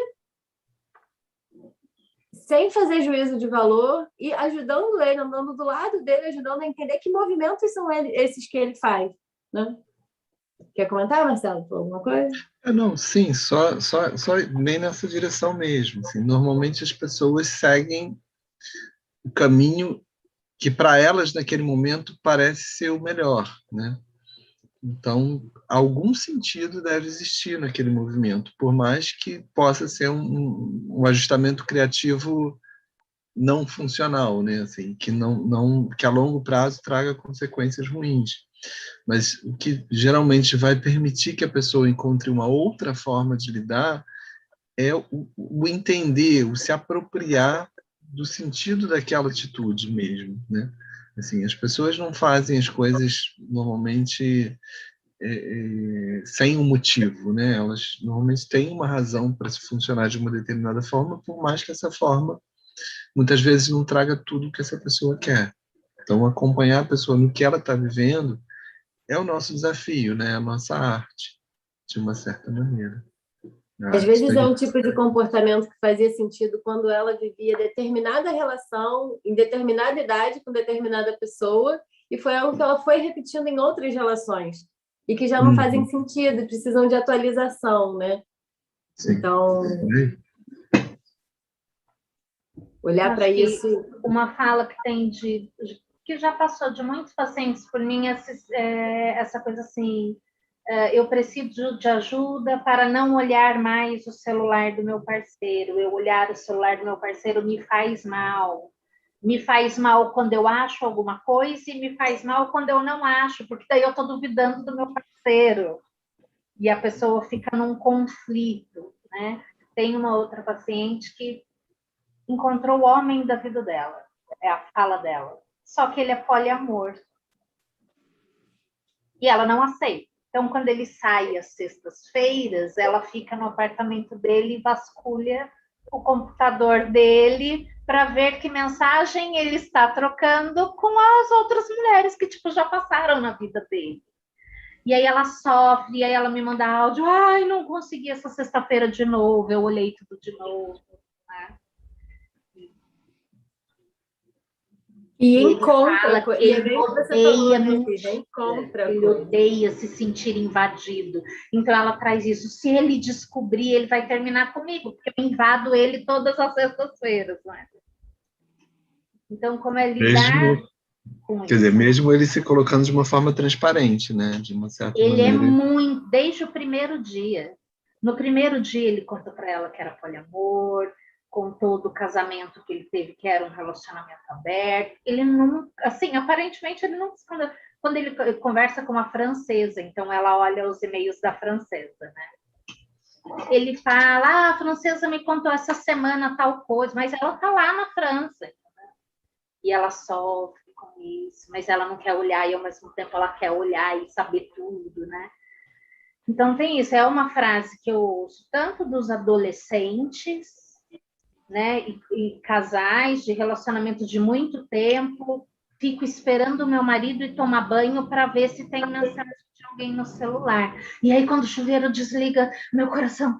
sem fazer juízo de valor e ajudando ele, andando do lado dele, ajudando a entender que movimentos são esses que ele faz, né? Quer comentar, Marcelo? Alguma coisa? Não, sim, só bem nessa direção mesmo. Assim, normalmente as pessoas seguem o caminho que para elas naquele momento parece ser o melhor, né? Então, algum sentido deve existir naquele movimento, por mais que possa ser um ajustamento criativo não funcional, né? Assim, que a longo prazo traga consequências ruins. Mas o que geralmente vai permitir que a pessoa encontre uma outra forma de lidar é o entender, o se apropriar do sentido daquela atitude mesmo, né? Assim, as pessoas não fazem as coisas normalmente sem um motivo, né? Elas normalmente têm uma razão para se funcionar de uma determinada forma, por mais que essa forma muitas vezes não traga tudo que essa pessoa quer. Então, acompanhar a pessoa no que ela está vivendo é o nosso desafio, né? A nossa arte, de uma certa maneira. Às vezes é um tipo de comportamento que fazia sentido quando ela vivia determinada relação, em determinada idade, com determinada pessoa, e foi algo que ela foi repetindo em outras relações, e que já não fazem sentido, precisam de atualização, né? Sim. Então, olhar para isso. Uma fala que tem que já passou de muitos pacientes por mim, essa coisa assim, eu preciso de ajuda para não olhar mais o celular do meu parceiro. Eu olhar o celular do meu parceiro me faz mal. Me faz mal quando eu acho alguma coisa e me faz mal quando eu não acho, porque daí eu estou duvidando do meu parceiro. E a pessoa fica num conflito, né? Tem uma outra paciente que encontrou o homem da vida dela. É a fala dela. Só que ele é poliamor. E ela não aceita. Então, quando ele sai às sextas-feiras, ela fica no apartamento dele e vasculha o computador dele para ver que mensagem ele está trocando com as outras mulheres que, tipo, já passaram na vida dele. E aí ela sofre, e aí ela me manda áudio, ai, não consegui essa sexta-feira de novo, eu olhei tudo de novo, né? E ele encontra, fala que e ele odeia se sentir invadido. Então ela traz isso. Se ele descobrir, ele vai terminar comigo, porque eu invado ele todas as sextas-feiras, né? Então, como é lidar com Quer isso? dizer, mesmo ele se colocando de uma forma transparente, né? De uma certa Ele maneira. é muito, desde o primeiro dia. No primeiro dia, ele contou para ela que era poliamor, contou do casamento que ele teve, que era um relacionamento aberto. Ele não, assim, aparentemente, ele não. Quando ele conversa com uma francesa, então ela olha os e-mails da francesa, né? Ele fala, a francesa me contou essa semana tal coisa, mas ela tá lá na França. E ela sofre com isso, mas ela não quer olhar, e ao mesmo tempo ela quer olhar e saber tudo, né? Então tem isso, é uma frase que eu ouço tanto dos adolescentes, né, e casais de relacionamento de muito tempo, fico esperando o meu marido ir tomar banho para ver se tem mensagem de alguém no celular. E aí quando o chuveiro desliga, meu coração,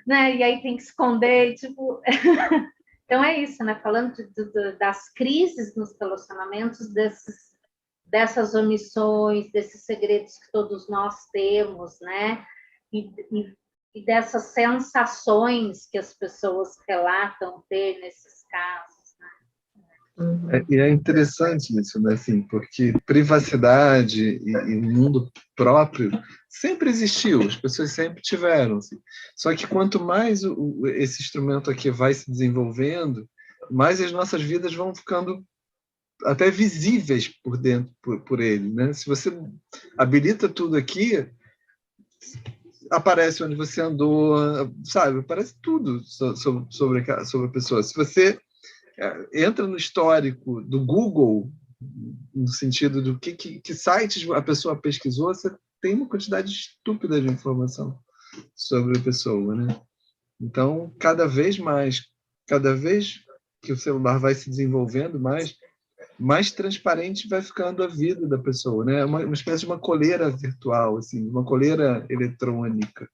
né, e aí tem que esconder, tipo... Então é isso, né, falando das crises nos relacionamentos, dessas omissões, desses segredos que todos nós temos, né? E dessas sensações que as pessoas relatam ter nesses casos, né? E é interessante isso, né? Assim, porque privacidade e mundo próprio sempre existiu, as pessoas sempre tiveram. Assim. Só que quanto mais esse instrumento aqui vai se desenvolvendo, mais as nossas vidas vão ficando até visíveis por dentro, por ele, né? Se você habilita tudo aqui, aparece onde você andou, sabe? Aparece tudo sobre a pessoa. Se você entra no histórico do Google, no sentido do que sites a pessoa pesquisou, você tem uma quantidade estúpida de informação sobre a pessoa, né? Então, cada vez que o celular vai se desenvolvendo mais transparente vai ficando a vida da pessoa, né? Uma espécie de uma coleira virtual, assim, uma coleira eletrônica.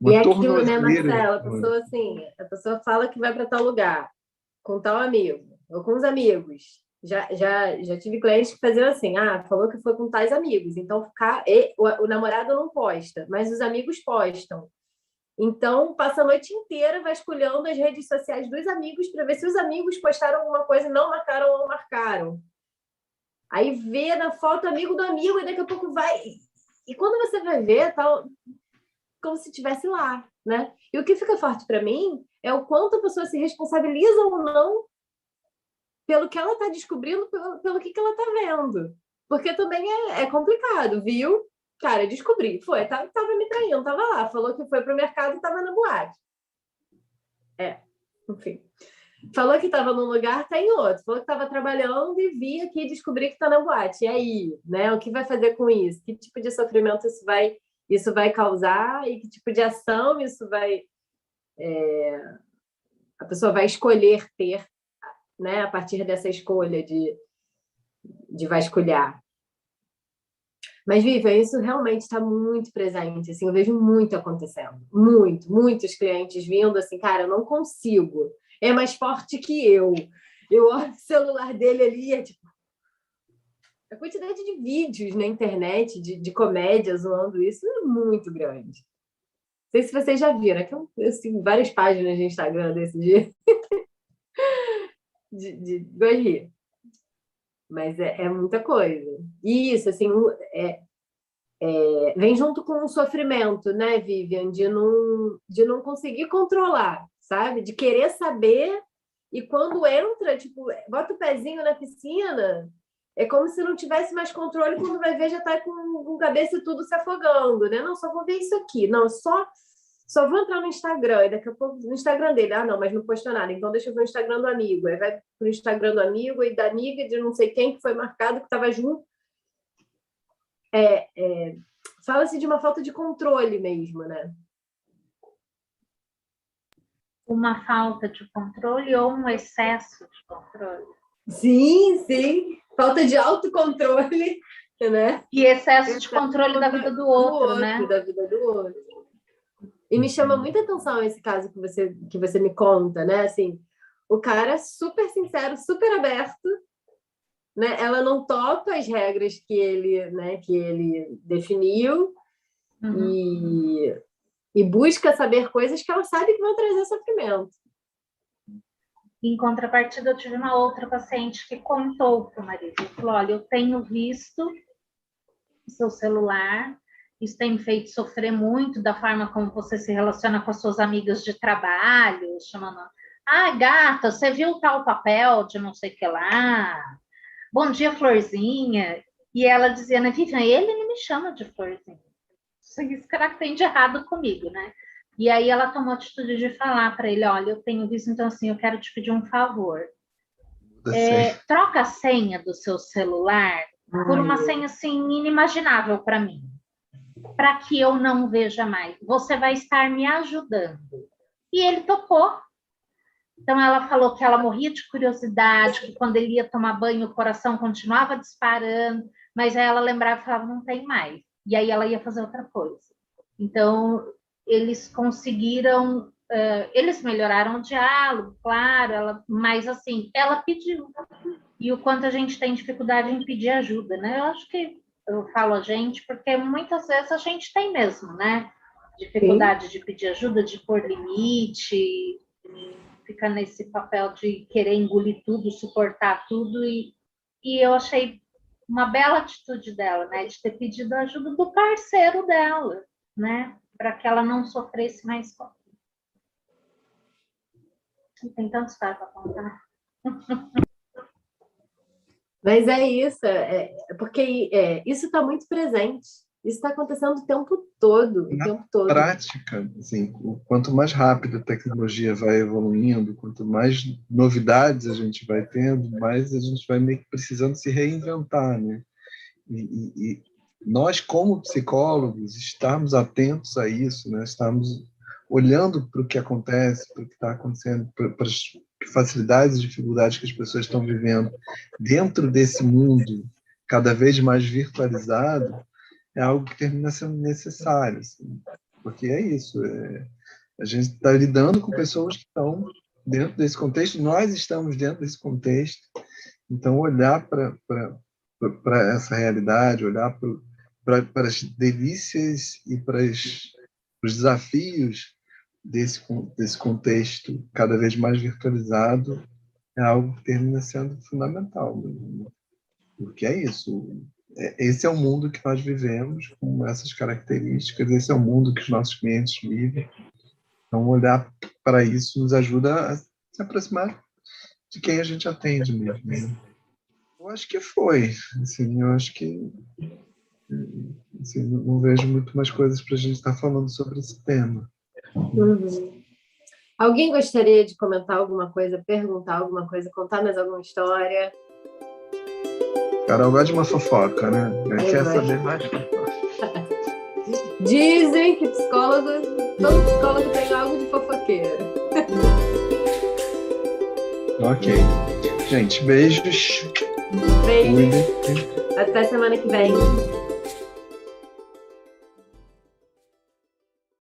E é aquilo, né, Marcelo? A pessoa fala que vai para tal lugar, com tal amigo, ou com os amigos. Já tive clientes que faziam assim, falou que foi com tais amigos, então o namorado não posta, mas os amigos postam. Então, passa a noite inteira vasculhando as redes sociais dos amigos para ver se os amigos postaram alguma coisa e não marcaram ou não marcaram. Aí vê na foto amigo do amigo e daqui a pouco vai... E quando você vai ver, tal, como se estivesse lá, né? E o que fica forte para mim é o quanto a pessoa se responsabiliza ou não pelo que ela está descobrindo, pelo que ela está vendo. Porque também é complicado, viu? Cara, descobri. Tava me traindo, tava lá. Falou que foi pro mercado e tava na boate. Enfim. Falou que tava num lugar, tá em outro. Falou que tava trabalhando e vi aqui e descobri que tá na boate. E aí, né? O que vai fazer com isso? Que tipo de sofrimento isso vai causar? E que tipo de ação isso vai... a pessoa vai escolher ter, né? A partir dessa escolha de vasculhar. Mas, Vivian, isso realmente está muito presente, assim, eu vejo muito acontecendo, muitos clientes vindo assim, cara, eu não consigo, é mais forte que eu olho o celular dele ali, tipo, a quantidade de vídeos na internet, de comédia zoando isso é muito grande. Não sei se vocês já viram, aqui eu sigo várias páginas de Instagram desse dia, de rir. Mas é muita coisa. E isso, assim, vem junto com o sofrimento, né, Vivian? De não conseguir controlar, sabe? De querer saber e quando entra, tipo, bota o pezinho na piscina, é como se não tivesse mais controle, quando vai ver já tá com cabeça e tudo se afogando, né? Não, só vou ver isso aqui. Não, só só vou entrar no Instagram, e daqui a pouco no Instagram dele, não, mas não postou nada, então deixa eu ver o Instagram do amigo. Aí vai pro Instagram do amigo e da amiga de não sei quem que foi marcado, que estava junto. Fala-se de uma falta de controle mesmo, né? Uma falta de controle ou um excesso de controle? Sim. Falta de autocontrole, né? E excesso de controle da vida do outro, né? Da vida do outro. E me chama muita atenção esse caso que você me conta, né? Assim, o cara é super sincero, super aberto, né? Ela não topa as regras que ele definiu e busca saber coisas que ela sabe que vão trazer sofrimento. Em contrapartida, eu tive uma outra paciente que contou para o marido, falou, olha, eu tenho visto o seu celular, isso tem me feito sofrer muito da forma como você se relaciona com as suas amigas de trabalho, chamando, gata, você viu tal papel de não sei o que lá? Bom dia, Florzinha. E ela dizia, né, Vivian, ele não me chama de Florzinha. Isso que ela tem de errado comigo, né? E aí ela tomou a atitude de falar para ele, olha, eu tenho visto, então assim, eu quero te pedir um favor. Troca a senha do seu celular por uma senha assim inimaginável para mim, para que eu não veja mais. Você vai estar me ajudando. E ele topou. Então ela falou que ela morria de curiosidade, que quando ele ia tomar banho o coração continuava disparando, mas aí ela lembrava e falava, não tem mais. E aí ela ia fazer outra coisa. Então eles conseguiram, eles melhoraram o diálogo, claro, mas assim, ela pediu. E o quanto a gente tem dificuldade em pedir ajuda, né? Eu acho que eu falo a gente, porque muitas vezes a gente tem mesmo, né? Dificuldade de pedir ajuda, de pôr limite, ficar nesse papel de querer engolir tudo, suportar tudo, e eu achei uma bela atitude dela, né? De ter pedido a ajuda do parceiro dela, né? Para que ela não sofresse mais. Tem tantos casos para contar. Mas é isso, porque isso está muito presente. Isso está acontecendo o tempo todo. Na prática, assim, quanto mais rápido a tecnologia vai evoluindo, quanto mais novidades a gente vai tendo, mais a gente vai meio que precisando se reinventar, né? E nós, como psicólogos, estarmos atentos a isso, né? Estarmos olhando para o que acontece, para o que está acontecendo, para as facilidades e dificuldades que as pessoas estão vivendo dentro desse mundo cada vez mais virtualizado, é algo que termina sendo necessário, assim, porque é isso, a gente está lidando com pessoas que estão dentro desse contexto, nós estamos dentro desse contexto, então olhar para essa realidade, olhar para as delícias e para os desafios desse contexto cada vez mais virtualizado é algo que termina sendo fundamental, porque é isso. Esse é o mundo que nós vivemos, com essas características, esse é o mundo que os nossos clientes vivem. Então, olhar para isso nos ajuda a se aproximar de quem a gente atende mesmo, né? Eu acho que foi. Assim, eu acho que assim, não vejo muito mais coisas para a gente estar falando sobre esse tema. Alguém gostaria de comentar alguma coisa, perguntar alguma coisa, contar mais alguma história? Carol gosta de uma fofoca, né? Quer saber mais? Dizem que todo psicólogo tem algo de fofoqueiro. Ok. Gente, beijos. Beijos. Até semana que vem.